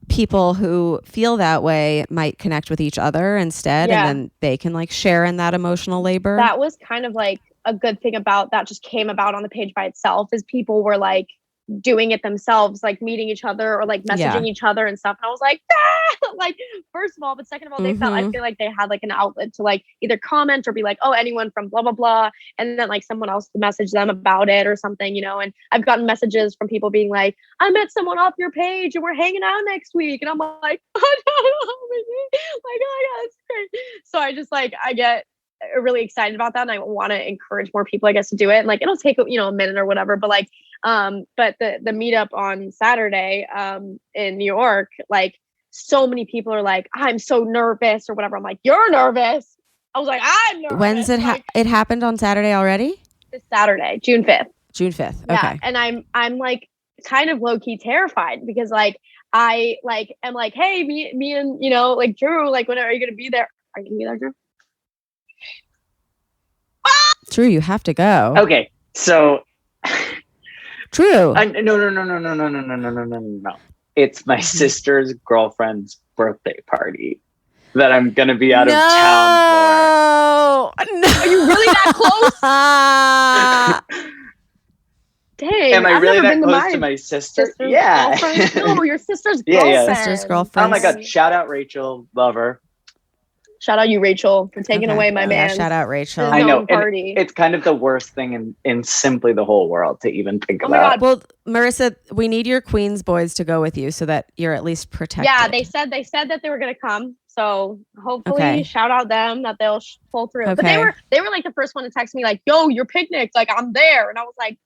[SPEAKER 1] people who feel that way might connect with each other instead, and then they can like share in that emotional labor.
[SPEAKER 4] That was kind of like a good thing about that, just came about on the page by itself, is people were like doing it themselves, like meeting each other or like messaging each other and stuff. And I was like, like, first of all, but second of all, they felt, I feel like they had like an outlet to like either comment or be like, oh, anyone from blah, blah, blah. And then like someone else to message them about it or something, you know. And I've gotten messages from people being like, I met someone off your page and we're hanging out next week. And I'm like, oh, no, like, oh yeah, that's great. So I just like, I get really excited about that. And I want to encourage more people, I guess, to do it. And like, it'll take, you know, a minute or whatever, but like, but the meetup on Saturday, in New York, like so many people are like, I'm so nervous or whatever. I'm like, you're nervous. I was like, I'm nervous.
[SPEAKER 1] When's it? It happened on Saturday already?
[SPEAKER 4] This Saturday, June 5th.
[SPEAKER 1] June 5th.
[SPEAKER 4] Yeah.
[SPEAKER 1] Okay.
[SPEAKER 4] And I'm like kind of low key terrified because like, I like, am like, hey, me and, you know, like Drew, like, when are you going to be there? Are you going to be there, Drew?
[SPEAKER 1] Drew, you have to go.
[SPEAKER 3] Okay. So
[SPEAKER 1] True.
[SPEAKER 3] No. It's my sister's girlfriend's birthday party that I'm going to be out of town for.
[SPEAKER 1] No.
[SPEAKER 4] Are you really that close? Dang.
[SPEAKER 3] Am I
[SPEAKER 4] I've
[SPEAKER 3] really
[SPEAKER 4] never
[SPEAKER 3] that
[SPEAKER 4] been
[SPEAKER 3] close to my sister? Yeah.
[SPEAKER 4] No, your sister's girlfriend.
[SPEAKER 3] Yeah.
[SPEAKER 1] Sister's girlfriend.
[SPEAKER 3] Oh my God. Shout out Rachel. Love her.
[SPEAKER 4] Shout out you, Rachel, for taking away my man.
[SPEAKER 1] Shout out Rachel.
[SPEAKER 3] I know.
[SPEAKER 4] Party.
[SPEAKER 3] It's kind of the worst thing in simply the whole world to even think about.
[SPEAKER 4] My God.
[SPEAKER 1] Well, Marissa, we need your Queens boys to go with you so that you're at least protected.
[SPEAKER 4] Yeah, they said that they were going to come. So hopefully shout out them that they'll pull through.
[SPEAKER 1] Okay.
[SPEAKER 4] But they were like the first one to text me like, yo, your picnics, like I'm there. And I was like,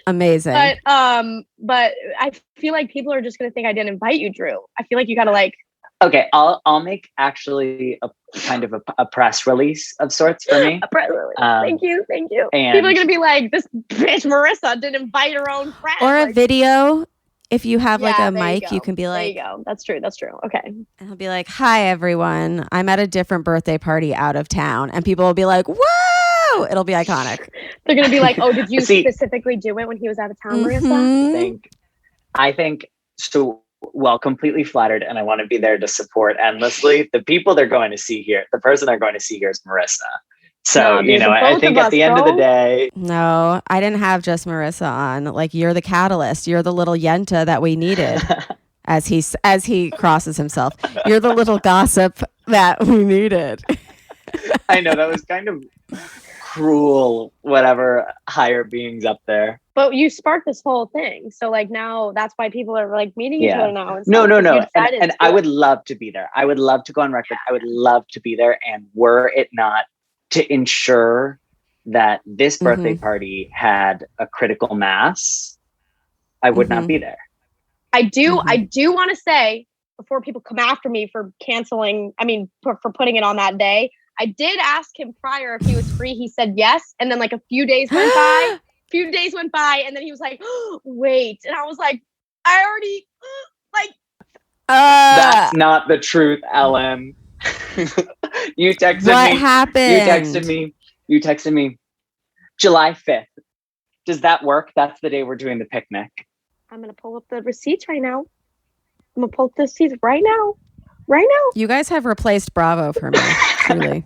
[SPEAKER 1] amazing.
[SPEAKER 4] But I feel like people are just going to think I didn't invite you, Drew. I feel like you got to like.
[SPEAKER 3] Okay, I'll make actually a kind of a press release of sorts for me.
[SPEAKER 4] A press release. Thank you.
[SPEAKER 3] And
[SPEAKER 4] people are gonna be like, this bitch Marissa didn't invite her own friends.
[SPEAKER 1] Or a
[SPEAKER 4] like,
[SPEAKER 1] video. If you have like a mic, you can be like,
[SPEAKER 4] there you go. That's true. Okay.
[SPEAKER 1] And he'll be like, hi everyone, I'm at a different birthday party out of town, and people will be like, whoa! It'll be iconic.
[SPEAKER 4] They're gonna be like, oh, did you specifically do it when he was out of town, Marissa?
[SPEAKER 3] I think so. Well, completely flattered, and I want to be there to support endlessly. The people they're going to see here, the person they're going to see here is Marissa. So, I think at the end of the day.
[SPEAKER 1] No, I didn't have just Marissa on. Like, you're the catalyst. You're the little Yenta that we needed as he crosses himself. You're the little gossip that we needed.
[SPEAKER 3] I know, that was kind of cruel, whatever higher beings up there.
[SPEAKER 4] But you sparked this whole thing. So like now that's why people are like meeting each other now.
[SPEAKER 3] No. And I would love to be there. I would love to go on record. I would love to be there. And were it not to ensure that this birthday party had a critical mass, I would not be there.
[SPEAKER 4] I do want to say, before people come after me for canceling, for putting it on that day, I did ask him prior if he was free. He said yes. And then like a few days went by. And then he was like, oh, wait. And I was like, I already
[SPEAKER 3] that's not the truth, Ellen. You texted me.
[SPEAKER 1] What happened?
[SPEAKER 3] You texted me July 5th. Does that work? That's the day we're doing the picnic.
[SPEAKER 4] I'm going to pull up the receipts right now. I'm going to pull up the receipts right now.
[SPEAKER 1] You guys have replaced Bravo for me, truly.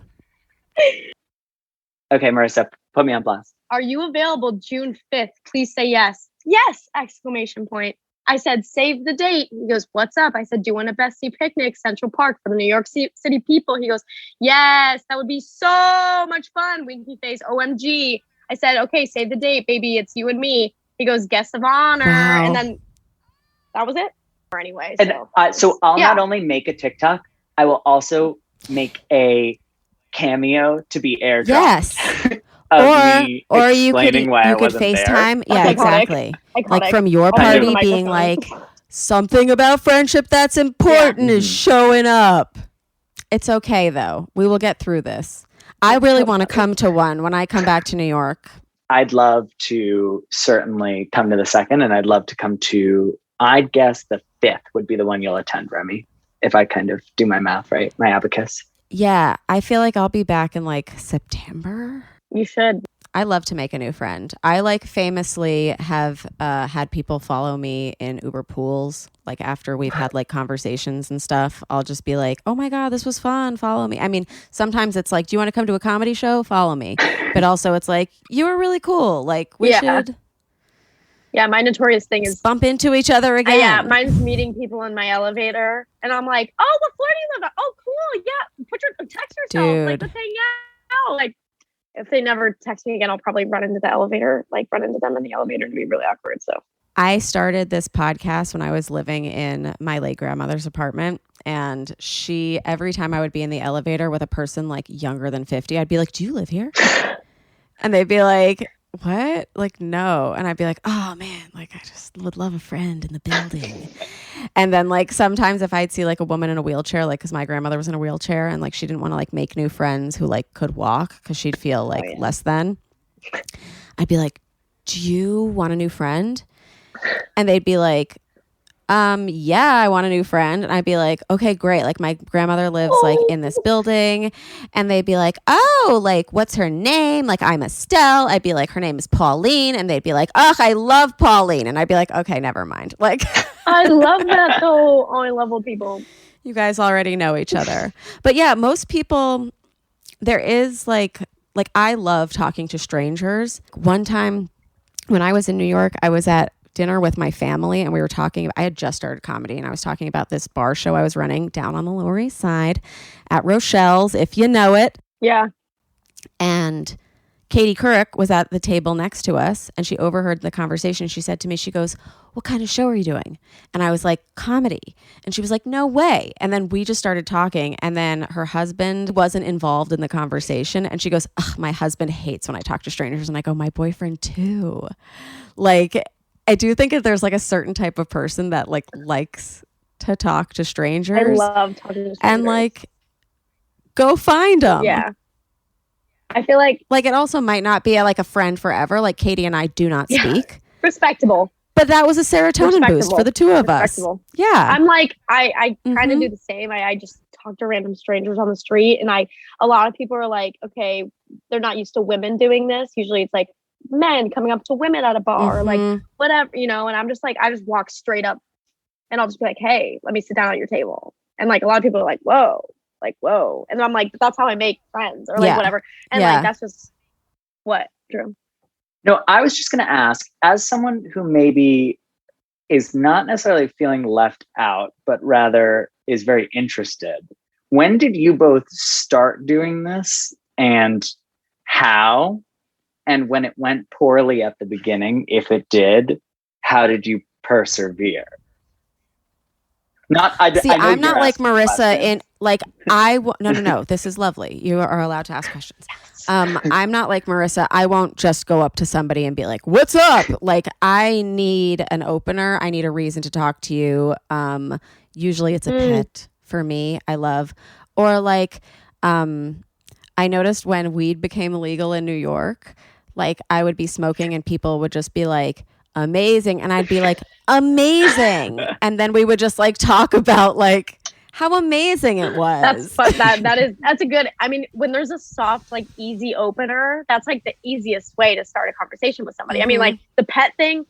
[SPEAKER 3] Okay, Marissa, put me on blast.
[SPEAKER 4] Are you available June 5th? Please say yes. Yes! Exclamation point. I said, save the date. He goes, what's up? I said, do you want a bestie picnic, Central Park for the New York City people? He goes, yes, that would be so much fun. Winky face, OMG. I said, okay, save the date, baby. It's you and me. He goes, guest of honor. Wow. And then that was it. Anyway.
[SPEAKER 3] So I'll not only make a TikTok, I will also make a cameo to be airdropped.
[SPEAKER 1] Yes. or you could FaceTime.
[SPEAKER 3] There.
[SPEAKER 1] Yeah, exactly.
[SPEAKER 4] Iconic.
[SPEAKER 1] Like from your party being like, something about friendship that's important is showing up. It's okay though. We will get through this. I really want to come to one when I come back to New York.
[SPEAKER 3] I'd love to certainly come to the second, and I'd love to come to, I'd guess the 5th would be the one you'll attend, Remy, if I kind of do my math right, my abacus.
[SPEAKER 1] Yeah, I feel like I'll be back in like September.
[SPEAKER 4] You should.
[SPEAKER 1] I love to make a new friend. I like famously have had people follow me in Uber pools. Like after we've had like conversations and stuff, I'll just be like, oh my God, this was fun. Follow me. I mean, sometimes it's like, do you want to come to a comedy show? Follow me. But also it's like, you were really cool. Like we should.
[SPEAKER 4] Yeah, my notorious thing is
[SPEAKER 1] bump into each other again.
[SPEAKER 4] Yeah, mine's meeting people in my elevator. And I'm like, oh, what floor do you live at? Oh, cool. Yeah. Text yourself.
[SPEAKER 1] Dude.
[SPEAKER 4] Like, let's hang out. Like, if they never text me again, I'll probably run into them in the elevator and be really awkward. So
[SPEAKER 1] I started this podcast when I was living in my late grandmother's apartment. And every time I would be in the elevator with a person like younger than 50, I'd be like, do you live here? And they'd be like, what? Like, no. And I'd be like, oh man, like I just would love a friend in the building. And then like sometimes if I'd see like a woman in a wheelchair, like because my grandmother was in a wheelchair and like she didn't want to like make new friends who like could walk because she'd feel like less than, I'd be like, do you want a new friend? And they'd be like, yeah, I want a new friend. And I'd be like, okay, great. Like my grandmother lives like in this building. And they'd be like, oh, like what's her name? Like I'm Estelle. I'd be like, her name is Pauline. And they'd be like, ugh, I love Pauline. And I'd be like, okay, never mind. Like
[SPEAKER 4] I love that though. Oh, I love old people.
[SPEAKER 1] You guys already know each other. But yeah, most people, there is like I love talking to strangers. One time when I was in New York, I was at dinner with my family and we were talking. I had just started comedy and I was talking about this bar show I was running down on the Lower East Side at Rochelle's, if you know it.
[SPEAKER 4] Yeah.
[SPEAKER 1] And Katie Couric was at the table next to us and she overheard the conversation. She said to me, she goes, what kind of show are you doing? And I was like, comedy. And she was like, no way. And then we just started talking. And then her husband wasn't involved in the conversation. And she goes, ugh, my husband hates when I talk to strangers. And I go, my boyfriend too. Like, I do think that there's like a certain type of person that like likes to talk to strangers.
[SPEAKER 4] I love talking to strangers.
[SPEAKER 1] And like, go find them.
[SPEAKER 4] Yeah. I feel like
[SPEAKER 1] it also might not be like a friend forever. Like Katie and I do not speak.
[SPEAKER 4] Respectable.
[SPEAKER 1] But that was a serotonin boost for the two of us. Yeah.
[SPEAKER 4] I'm like, I kind of do the same. I just talk to random strangers on the street and a lot of people are like, okay, they're not used to women doing this. Usually it's like men coming up to women at a bar or like whatever, and I'm just like, I just walk straight up and I'll just be like, hey, let me sit down at your table. And like a lot of people are like, whoa. And I'm like, that's how I make friends or like whatever. And like, that's just what, Drew?
[SPEAKER 3] No, I was just going to ask, as someone who maybe is not necessarily feeling left out, but rather is very interested, when did you both start doing this and how? And when it went poorly at the beginning, if it did, how did you persevere?
[SPEAKER 1] I'm not like Marissa in like no. This is lovely. You are allowed to ask questions. I'm not like Marissa. I won't just go up to somebody and be like, "What's up?" Like I need an opener. I need a reason to talk to you. Usually it's a pet for me. I love or like I noticed when weed became illegal in New York, like I would be smoking and people would just be like, amazing. And I'd be like, amazing. And then we would just like talk about like how amazing it was.
[SPEAKER 4] That's a good, I mean, when there's a soft, like easy opener, that's like the easiest way to start a conversation with somebody. I mean, like the pet thing,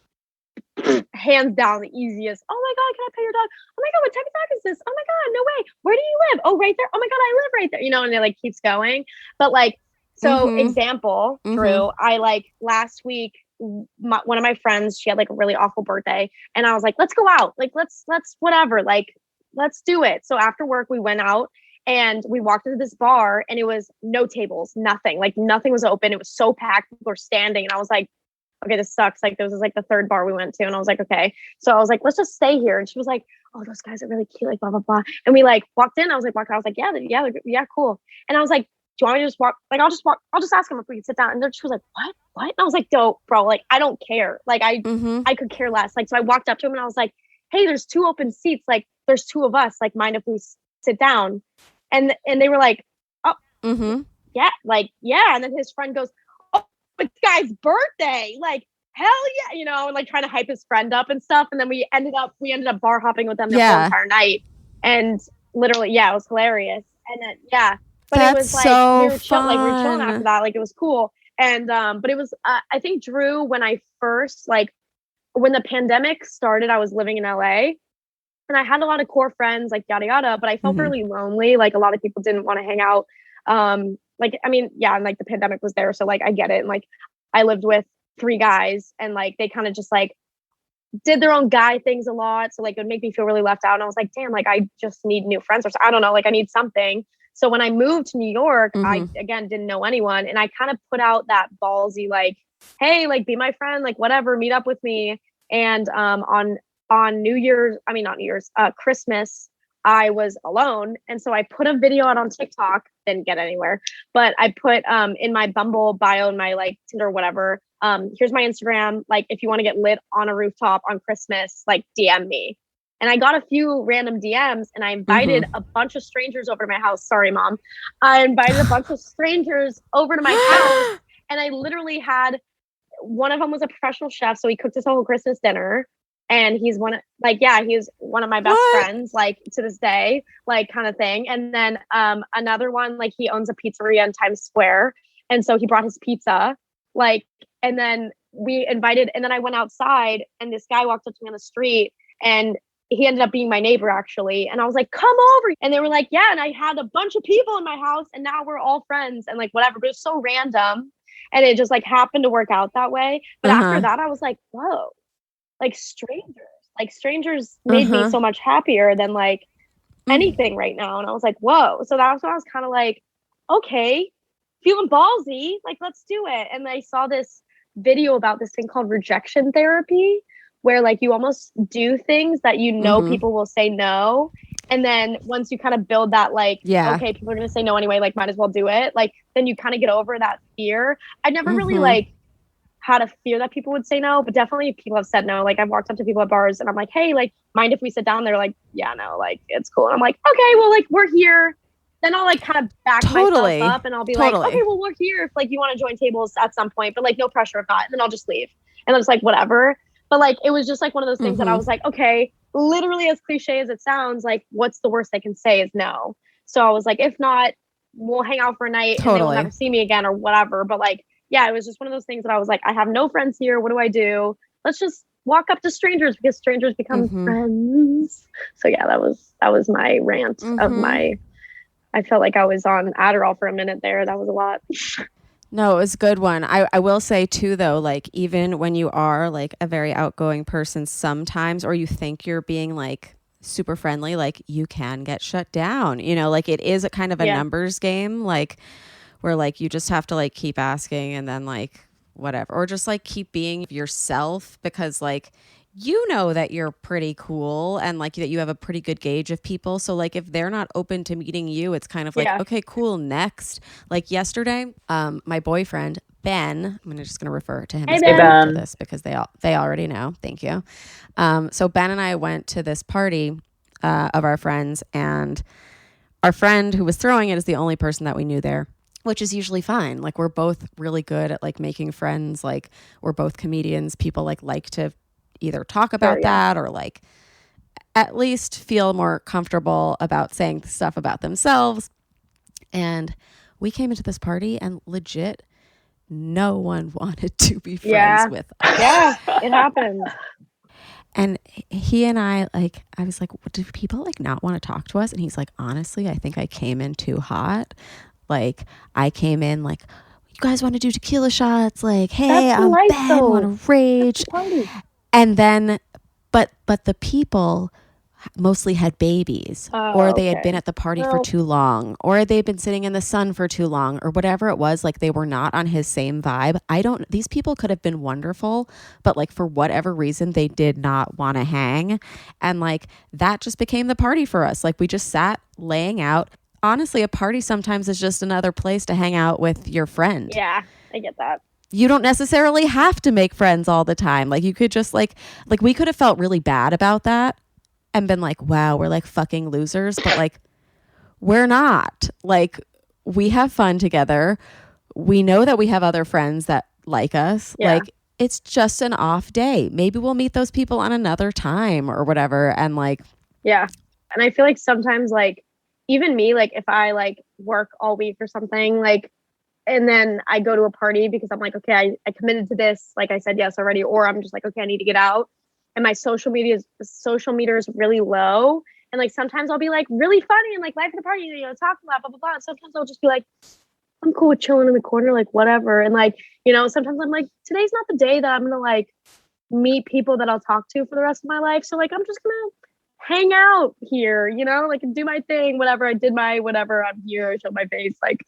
[SPEAKER 4] hands down the easiest. Oh my God, can I pet your dog? Oh my God, what type of dog is this? Oh my God, no way. Where do you live? Oh, right there. Oh my God, I live right there. And it like keeps going. But like, so example, Drew, I like last week, one of my friends, she had like a really awful birthday and I was like, let's go out. Like, let's whatever, like, let's do it. So after work, we went out and we walked into this bar and it was no tables, nothing, like nothing was open. It was so packed. People were standing. And I was like, okay, this sucks. Like this was like the third bar we went to. And I was like, okay. So I was like, let's just stay here. And she was like, oh, those guys are really cute. Like blah, blah, blah. And we like walked in. I was like, yeah, cool. And I was like, do you want me to just walk? Like, I'll just ask him if we can sit down. And then she was like, what? And I was like, no, bro, like, I don't care. Like, I could care less. Like, so I walked up to him and I was like, hey, there's 2 open seats. Like, there's 2 of us. Like, mind if we sit down? And they were like, oh, yeah, like, yeah. And then his friend goes, oh, it's guy's birthday. Like, hell yeah, and like trying to hype his friend up and stuff. And then we ended up bar hopping with them the whole entire night. And literally, it was hilarious. And then, but
[SPEAKER 1] that's
[SPEAKER 4] it was like
[SPEAKER 1] so
[SPEAKER 4] we were chilling after that. Like it was cool. And but it was I think Drew, when I first when the pandemic started, I was living in LA and I had a lot of core friends, like yada yada, but I felt really lonely. Like a lot of people didn't want to hang out. And like the pandemic was there. So like I get it. And like I lived with 3 guys and like they kind of just like did their own guy things a lot. So like it would make me feel really left out. And I was like, damn, like I just need new friends or I don't know, like I need something. So when I moved to New York, I, again, didn't know anyone. And I kind of put out that ballsy, like, hey, like, be my friend, like, whatever, meet up with me. And on Christmas, I was alone. And so I put a video out on TikTok, didn't get anywhere. But I put in my Bumble bio, in my like Tinder, whatever, here's my Instagram. Like, if you want to get lit on a rooftop on Christmas, like, DM me. And I got a few random DMs and I invited a bunch of strangers over to my house. Sorry, Mom. I invited a bunch of strangers over to my house and I literally had, one of them was a professional chef. So he cooked us a whole Christmas dinner. and he's one of my best friends, like to this day, like kind of thing. And then another one, like he owns a pizzeria in Times Square, and so he brought his pizza, like, and then we invited, and then I went outside, and this guy walked up to me on the street, and he ended up being my neighbor, actually. And I was like, come over. And they were like, yeah. And I had a bunch of people in my house, and now we're all friends and like whatever. But it's so random. And it just like happened to work out that way. But after that, I was like, whoa, like strangers made me so much happier than like anything right now. And I was like, whoa. So that's when I was kind of like, okay, feeling ballsy. Like, let's do it. And I saw this video about this thing called rejection therapy, where like you almost do things that you know people will say no. And then once you kind of build that, like, okay, people are going to say no anyway, like might as well do it. Like, then you kind of get over that fear. I never really like had a fear that people would say no, but definitely people have said no. Like I've walked up to people at bars and I'm like, hey, like, mind if we sit down? They're like, yeah, no, like it's cool. And I'm like, okay, well, like we're here. Then I'll like kind of back myself up and I'll be like, okay, well, we're here if like you want to join tables at some point, but like no pressure if not. And then I'll just leave. And I'm just like, whatever. But like, it was just like one of those things that I was like, okay, literally as cliche as it sounds, like what's the worst they can say is no. So I was like, if not, we'll hang out for a night and they will never see me again or whatever. But like, yeah, it was just one of those things that I was like, I have no friends here. What do I do? Let's just walk up to strangers because strangers become friends. So yeah, that was my rant of my, I felt like I was on Adderall for a minute there. That was a lot.
[SPEAKER 1] No, it was a good one. I will say too, though, like even when you are like a very outgoing person sometimes, or you think you're being like super friendly, like you can get shut down, you know, like it is a kind of a numbers game, like where like you just have to like keep asking and then like whatever, or just like keep being yourself because like you know that you're pretty cool and like that you have a pretty good gauge of people. So like if they're not open to meeting you, it's kind of like, okay, cool, next. Like yesterday, my boyfriend, Ben, I'm just going to refer to him as Ben after this because they already know. Thank you. So Ben and I went to this party of our friends, and our friend who was throwing it is the only person that we knew there, which is usually fine. Like we're both really good at like making friends. Like we're both comedians. People like to either talk about that or like at least feel more comfortable about saying stuff about themselves. And we came into this party and legit no one wanted to be friends with us.
[SPEAKER 4] Yeah, it happens.
[SPEAKER 1] And he and I was like, do people like not want to talk to us? And he's like, honestly, I think I came in too hot. Like I came in like, you guys want to do tequila shots? Like, hey, I'm Ben, want to rage. And then, but the people mostly had babies or they had been at the party for too long, or they'd been sitting in the sun for too long, or whatever it was. Like they were not on his same vibe. These people could have been wonderful, but like for whatever reason, they did not want to hang. And like that just became the party for us. Like we just sat laying out. Honestly, a party sometimes is just another place to hang out with your friend.
[SPEAKER 4] Yeah, I get that.
[SPEAKER 1] You don't necessarily have to make friends all the time. Like you could just like we could have felt really bad about that and been like, wow, we're like fucking losers. But like, we're not. Like we have fun together. We know that we have other friends that like us. Yeah. Like it's just an off day. Maybe we'll meet those people on another time or whatever. And like,
[SPEAKER 4] yeah. And I feel like sometimes like, even me, like if I like work all week or something, like, and then I go to a party because I'm like, okay, I committed to this. Like I said yes already. Or I'm just like, okay, I need to get out. And my social meter is really low. And like, sometimes I'll be like really funny and like life of the party, you know, talking about blah, blah, blah. And sometimes I'll just be like, I'm cool with chilling in the corner, like whatever. And like, you know, sometimes I'm like, today's not the day that I'm going to like meet people that I'll talk to for the rest of my life. So like, I'm just going to hang out here, you know, like do my thing, whatever. I did my whatever. I'm here, I show my face, like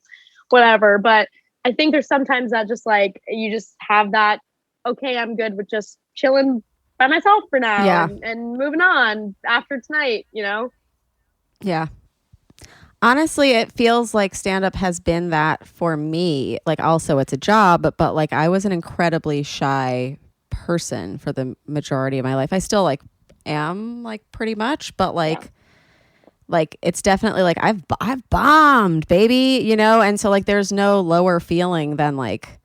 [SPEAKER 4] whatever. But I think there's sometimes that just like you just have that, okay, I'm good with just chilling by myself for now and moving on after tonight, you know?
[SPEAKER 1] Yeah. Honestly, it feels like stand-up has been that for me. Like also it's a job, but like I was an incredibly shy person for the majority of my life. I still like am like pretty much, but like it's definitely like I've bombed, baby, you know? And so like there's no lower feeling than like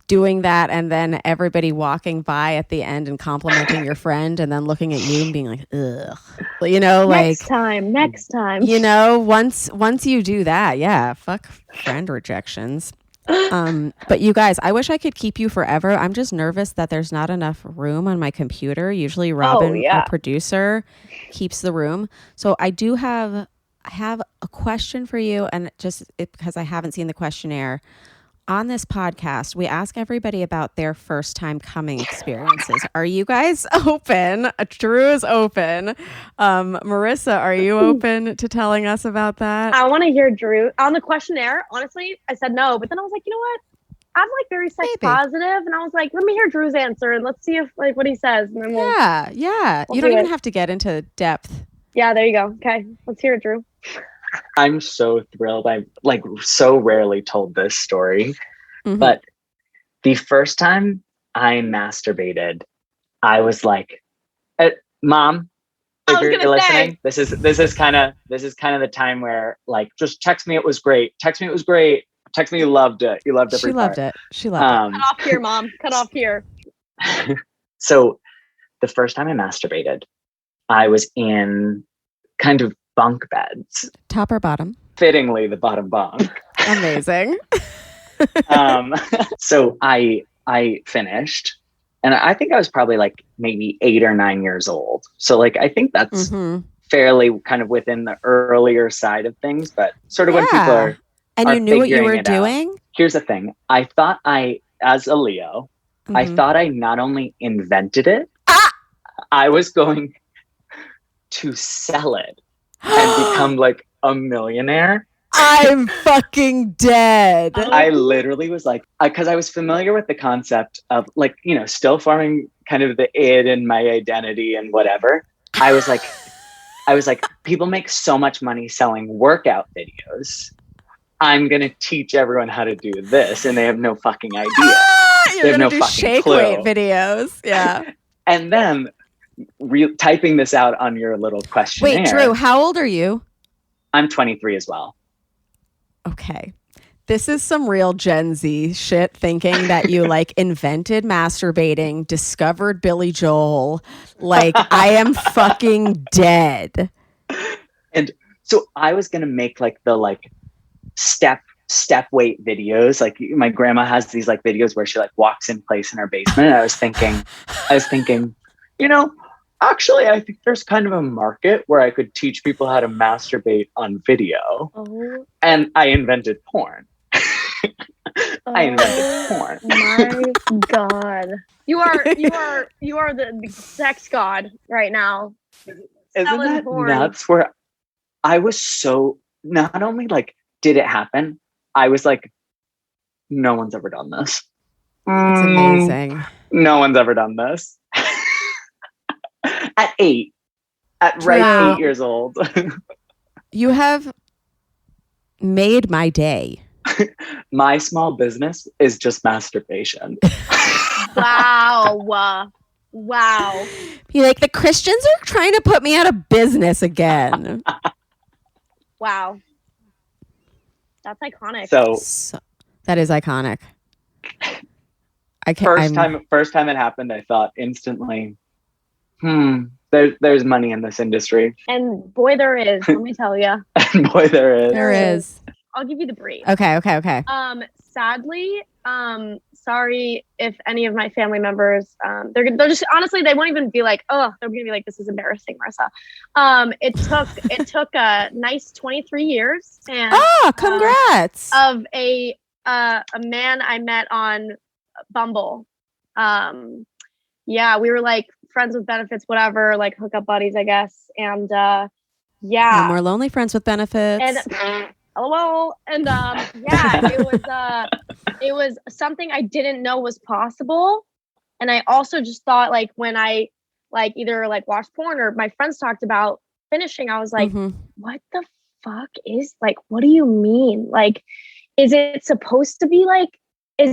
[SPEAKER 1] doing that and then everybody walking by at the end and complimenting your friend and then looking at you and being like, ugh. You know,
[SPEAKER 4] next time.
[SPEAKER 1] You know, once you do that, yeah, fuck friend rejections. But you guys, I wish I could keep you forever. I'm just nervous that there's not enough room on my computer. Usually Robin, our producer, keeps the room. So I have a question for you, and because I haven't seen the questionnaire. On this podcast, we ask everybody about their first time coming experiences. Are you guys open? Drew is open. Marissa, are you open to telling us about that?
[SPEAKER 4] I want to hear Drew. On the questionnaire, honestly, I said no, but then I was like, you know what? I'm like very sex positive, and I was like, let me hear Drew's answer and let's see if like what he says. And then
[SPEAKER 1] we'll you don't even have to get into depth.
[SPEAKER 4] Yeah, there you go. Okay, let's hear it, Drew.
[SPEAKER 3] I'm so thrilled. I've like so rarely told this story, but the first time I masturbated, I was like, "Mom, if you're listening, this is kind of the time where like just text me it was great. Text me it was great. Text me you loved it. You loved every part."
[SPEAKER 1] She loved it.
[SPEAKER 4] Cut off here, Mom. Cut off here.
[SPEAKER 3] So, the first time I masturbated, I was in kind of bunk beds.
[SPEAKER 1] Top or bottom?
[SPEAKER 3] Fittingly, the bottom bunk.
[SPEAKER 1] Amazing.
[SPEAKER 3] So I finished, and I think I was probably like maybe 8 or 9 years old. So like I think that's fairly kind of within the earlier side of things, but sort of when people are
[SPEAKER 1] you knew what you were doing.
[SPEAKER 3] Here's the thing: I thought as a Leo, I thought I not only invented it, I was going to sell it and become like a millionaire.
[SPEAKER 1] I'm fucking dead.
[SPEAKER 3] I literally was like, because I was familiar with the concept of like, you know, still forming kind of the id and my identity and whatever. I was like, people make so much money selling workout videos. I'm going to teach everyone how to do this. And they have no fucking idea.
[SPEAKER 1] They have no fucking shake clue. Weight videos. Yeah.
[SPEAKER 3] And then typing this out on your little questionnaire.
[SPEAKER 1] Wait, Drew, how old are you?
[SPEAKER 3] I'm 23 as well.
[SPEAKER 1] Okay. This is some real Gen Z shit, thinking that you like invented masturbating, discovered Billy Joel. Like, I am fucking dead.
[SPEAKER 3] And so I was going to make like the like step weight videos. Like my grandma has these like videos where she like walks in place in her basement. And I was thinking, you know, actually, I think there's kind of a market where I could teach people how to masturbate on video. And I invented porn. I invented porn.
[SPEAKER 4] My God. You are the sex god right now.
[SPEAKER 3] Isn't that nuts? Where I was so, not only like, did it happen? I was like, no one's ever done this.
[SPEAKER 1] It's amazing.
[SPEAKER 3] No one's ever done this. At 8 years old.
[SPEAKER 1] You have made my day.
[SPEAKER 3] My small business is just masturbation.
[SPEAKER 4] Wow.
[SPEAKER 1] Be like, the Christians are trying to put me out of business again.
[SPEAKER 4] Wow. That's iconic.
[SPEAKER 3] So
[SPEAKER 1] that is iconic.
[SPEAKER 3] First time it happened, I thought instantly, there's money in this industry.
[SPEAKER 4] And boy, there is. Let me tell you.
[SPEAKER 3] And boy, there is.
[SPEAKER 1] There is.
[SPEAKER 4] I'll give you the brief.
[SPEAKER 1] Okay.
[SPEAKER 4] Sadly, sorry if any of my family members, they're just honestly, they won't even be like, oh, they're gonna be like, this is embarrassing, Marissa. It took a nice 23 years. And
[SPEAKER 1] congrats.
[SPEAKER 4] Of a man I met on Bumble. Yeah, we were like friends with benefits, whatever, like hookup buddies, I guess. And
[SPEAKER 1] No more lonely friends with benefits.
[SPEAKER 4] And LOL. And it was something I didn't know was possible. And I also just thought like when I like either like watched porn or my friends talked about finishing, I was like, what the fuck is like, what do you mean? Like, is it supposed to be like,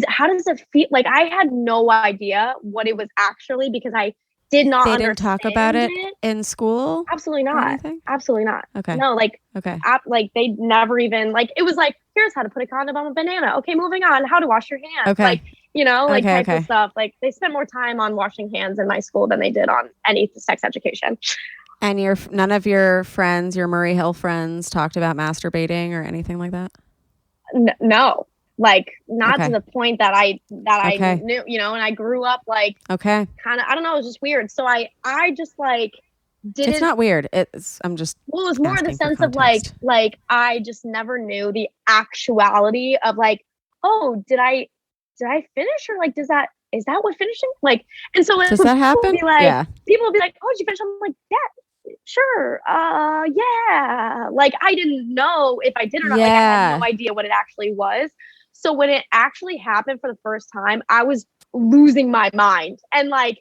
[SPEAKER 4] how does it feel? Like I had no idea what it was actually because I did not
[SPEAKER 1] They didn't talk about it in school?
[SPEAKER 4] Absolutely not. Absolutely not.
[SPEAKER 1] Okay.
[SPEAKER 4] No, like, like they never even, like, it was like, here's how to put a condom on a banana. Okay, moving on. How to wash your hands.
[SPEAKER 1] Okay.
[SPEAKER 4] Like, like types of stuff. Like they spent more time on washing hands in my school than they did on any sex education.
[SPEAKER 1] And none of your friends, your Murray Hill friends, talked about masturbating or anything like that?
[SPEAKER 4] No, like not to the point that I knew, and I grew up like kind of, I don't know, it was just weird. So I just like didn't.
[SPEAKER 1] It's not weird. It was more
[SPEAKER 4] in the sense of like I just never knew the actuality of like, oh, did I finish, or like is that what finishing like? And so
[SPEAKER 1] does that happen?
[SPEAKER 4] People will be like, oh, did you finish? I'm like, yeah. Sure. Yeah. Like I didn't know if I did or not. Like I had no idea what it actually was. So when it actually happened for the first time, I was losing my mind. And like,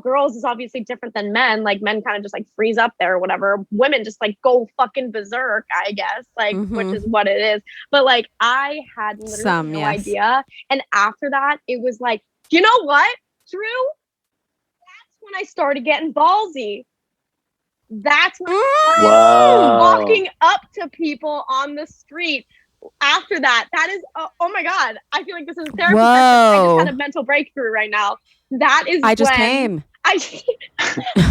[SPEAKER 4] girls is obviously different than men. Like men kind of just like freeze up there or whatever. Women just like go fucking berserk, I guess, like, which is what it is. But like I had literally no idea. And after that, it was like, you know what, Drew? That's when I started getting ballsy. That's when I started walking up to people on the street. After that is oh my god! I feel like this is a therapy session. I just had a mental breakthrough right now. That is
[SPEAKER 1] I just came.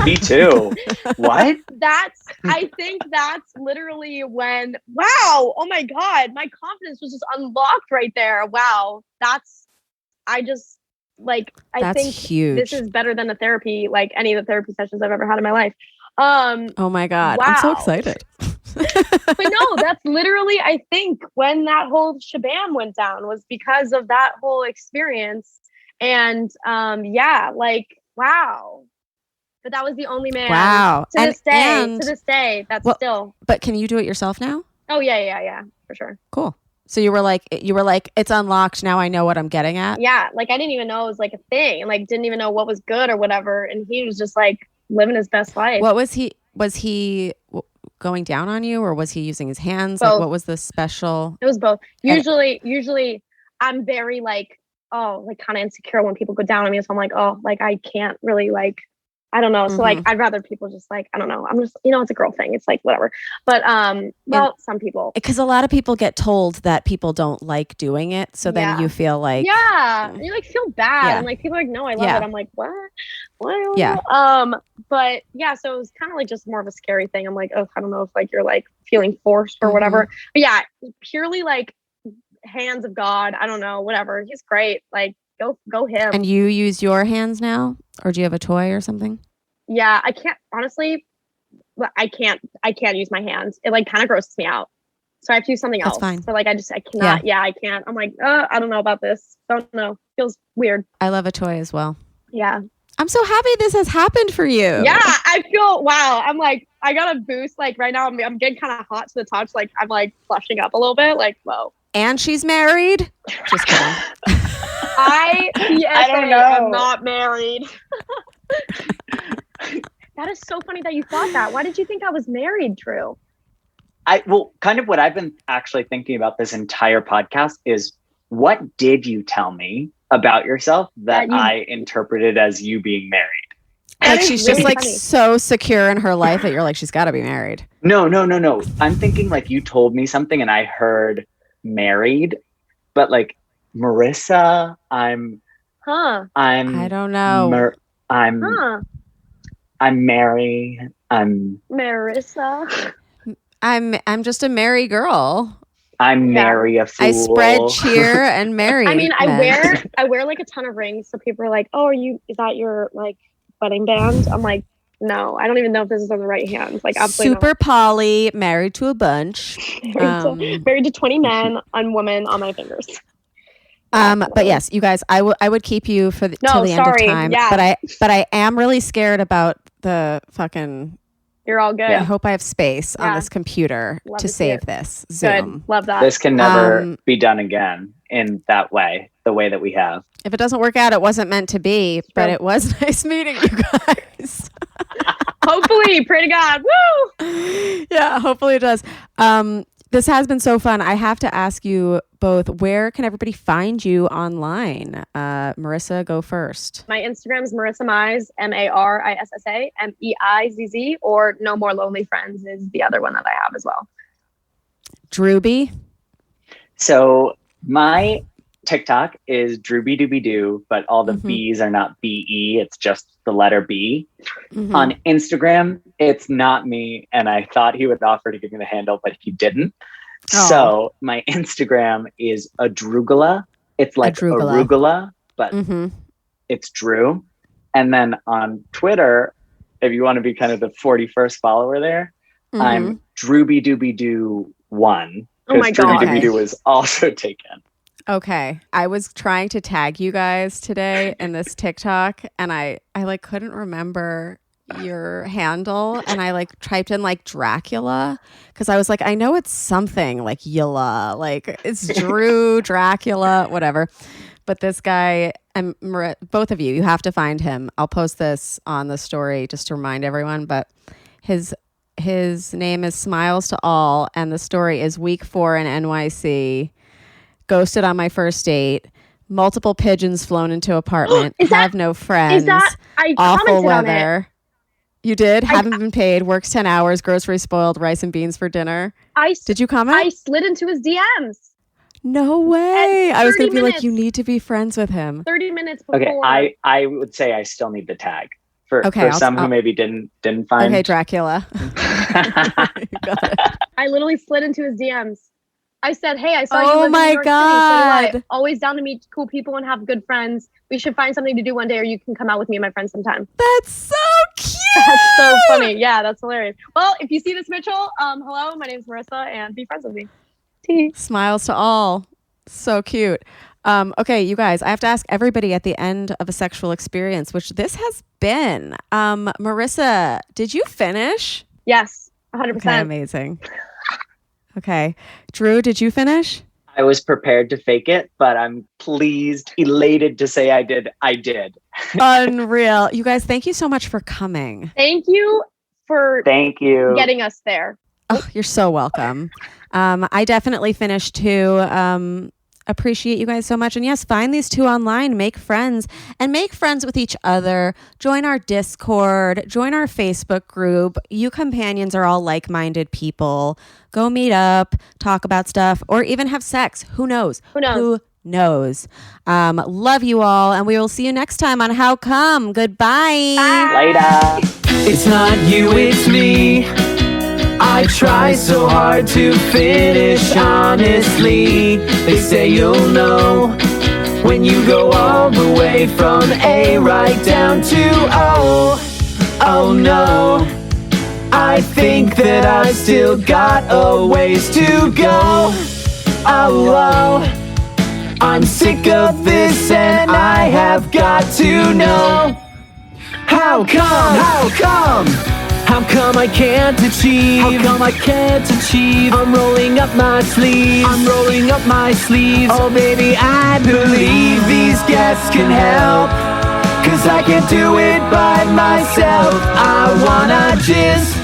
[SPEAKER 3] Me too. What?
[SPEAKER 4] I think that's literally when. Wow! Oh my god! My confidence was just unlocked right there. Wow! I think
[SPEAKER 1] huge.
[SPEAKER 4] This is better than any of the therapy sessions I've ever had in my life.
[SPEAKER 1] Oh my god, wow. I'm so excited.
[SPEAKER 4] But no, that's literally, I think, when that whole shabam went down was because of that whole experience. And wow. But that was the only man.
[SPEAKER 1] Wow.
[SPEAKER 4] To this day, still.
[SPEAKER 1] But can you do it yourself now?
[SPEAKER 4] Oh yeah, for sure.
[SPEAKER 1] Cool. So you were like, it's unlocked. Now I know what I'm getting at.
[SPEAKER 4] Yeah, like I didn't even know it was like a thing. Like didn't even know what was good or whatever. And he was just like living his best life.
[SPEAKER 1] What was he? Was he going down on you, or was he using his hands?
[SPEAKER 4] Both.
[SPEAKER 1] Like, what was the special?
[SPEAKER 4] It was both. Usually, I'm very like, kind of insecure when people go down on me. So I'm like, like I can't really like, I don't know. So like, I'd rather people just like, I don't know. I'm just, it's a girl thing. It's like whatever. But some people,
[SPEAKER 1] because a lot of people get told that people don't like doing it. So then you feel like,
[SPEAKER 4] you like feel bad, and like people are like, no, I love it. I'm like, what? Yeah. But yeah, so it was kind of like just more of a scary thing. I'm like, I don't know if like you're like feeling forced or whatever. But yeah, purely like hands of God. I don't know, whatever. He's great. Like go him.
[SPEAKER 1] And you use your hands now, or do you have a toy or something?
[SPEAKER 4] Yeah, I can't honestly. I can't use my hands. It like kind of grosses me out. So I have to use something else.
[SPEAKER 1] That's fine.
[SPEAKER 4] So like I cannot. Yeah, I can't. I'm like, I don't know about this. Don't know. Feels weird.
[SPEAKER 1] I love a toy as well.
[SPEAKER 4] Yeah.
[SPEAKER 1] I'm so happy this has happened for you.
[SPEAKER 4] Yeah, I feel wow. I'm like, I got a boost. Like right now, I'm getting kind of hot to the touch. Like I'm like flushing up a little bit. Like whoa.
[SPEAKER 1] And she's married. Just kidding.
[SPEAKER 4] I don't know. I'm not married. That is so funny that you thought that. Why did you think I was married, Drew?
[SPEAKER 3] Kind of what I've been actually thinking about this entire podcast is, what did you tell me about yourself that I interpreted as you being married?
[SPEAKER 1] Like she's really just like funny. So secure in her life that you're like, she's got to be married.
[SPEAKER 3] No. I'm thinking like you told me something and I heard married, but like Marissa, I don't know. I'm Mary. I'm
[SPEAKER 4] Marissa.
[SPEAKER 1] I'm just a merry girl.
[SPEAKER 3] I'm Mary a fool.
[SPEAKER 1] I spread cheer and marry.
[SPEAKER 4] I mean, I wear like a ton of rings, so people are like, "Oh, is that your like wedding band?" I'm like, no, I don't even know if this is on the right hand. Like absolutely
[SPEAKER 1] super poly, married to a bunch,
[SPEAKER 4] married to 20 men and women on my fingers.
[SPEAKER 1] But yes, you guys, I would keep you till the end of time.
[SPEAKER 4] Yeah.
[SPEAKER 1] But I am really scared about the fucking.
[SPEAKER 4] You're all good.
[SPEAKER 1] I hope I have space on this computer to save this Zoom.
[SPEAKER 4] Good. Love that.
[SPEAKER 3] This can never be done again in that way, the way that we have.
[SPEAKER 1] If it doesn't work out, it wasn't meant to be, but it was nice meeting you guys.
[SPEAKER 4] Hopefully, pray to God. Woo!
[SPEAKER 1] Yeah, hopefully it does. This has been so fun. I have to ask you both, where can everybody find you online? Marissa, go first.
[SPEAKER 4] My Instagram is Marissa Meizz, Marissa Meizz, or No More Lonely Friends is the other one that I have as well.
[SPEAKER 1] Drewby?
[SPEAKER 3] So my TikTok is Drooby Dooby Doo, but all the B's are not B-E. It's just the letter B. On Instagram, it's not me. And I thought he would offer to give me the handle, but he didn't. Oh. So my Instagram is Adrugula. It's like arugula, but it's Drew. And then on Twitter, if you want to be kind of the 41st follower there, I'm Drooby Dooby Doo 1.
[SPEAKER 4] Oh my God.
[SPEAKER 3] Drooby Dooby Doo was also taken.
[SPEAKER 1] Okay. I was trying to tag you guys today in this TikTok and I like couldn't remember your handle and I like typed in like Dracula because I was like, I know it's something like Yilla, like it's Drew, Dracula, whatever. But this guy, and both of you have to find him. I'll post this on the story just to remind everyone, but his name is Smiles to All and the story is week 4 in NYC. Ghosted on my first date, multiple pigeons flown into apartment, have no friends,
[SPEAKER 4] I
[SPEAKER 1] awful weather.
[SPEAKER 4] On it.
[SPEAKER 1] You did? Haven't been paid, works 10 hours, grocery spoiled, rice and beans for dinner. Did you comment?
[SPEAKER 4] I slid into his DMs.
[SPEAKER 1] No way. I was going to be like, you need to be friends with him.
[SPEAKER 4] 30 minutes before.
[SPEAKER 3] Okay, I would say I still need the tag. For some who maybe didn't find.
[SPEAKER 1] Okay, Dracula.
[SPEAKER 4] Got it. I literally slid into his DMs. I said, hey, I saw you live in New York
[SPEAKER 1] God.
[SPEAKER 4] City. So always down to meet cool people and have good friends. We should find something to do one day or you can come out with me and my friends sometime.
[SPEAKER 1] That's so cute.
[SPEAKER 4] That's so funny. Yeah, that's hilarious. Well, if you see this, Mitchell, hello, my name's Marissa and be friends with me. Tea.
[SPEAKER 1] Smiles to all. So cute. Okay, you guys, I have to ask everybody at the end of a sexual experience, which this has been. Marissa, did you finish?
[SPEAKER 4] Yes, 100%.
[SPEAKER 1] Okay, amazing. Okay. Drew, did you finish?
[SPEAKER 3] I was prepared to fake it, but I'm elated to say I did.
[SPEAKER 1] Unreal. You guys, thank you so much for coming.
[SPEAKER 4] Thank you for getting us there.
[SPEAKER 1] Oh, you're so welcome. I definitely finished too. Appreciate you guys so much. And yes, find these two online, make friends and make friends with each other. Join our Discord, join our Facebook group. You companions are all like-minded people. Go meet up, talk about stuff, or even have sex. Who knows? Who knows? Love you all. And we will see you next time on How Come. Goodbye.
[SPEAKER 3] Bye. Later.
[SPEAKER 2] It's not you, it's me. I try so hard to finish honestly. They say you'll know when you go all the way from A right down to O. Oh no, I think that I still got a ways to go. Oh, I'm sick of this and I have got to know. How come? How come I can't achieve? How come I can't achieve? I'm rolling up my sleeves. Oh baby, I believe these guests can help. 'Cause I can't do it by myself. I wanna jizz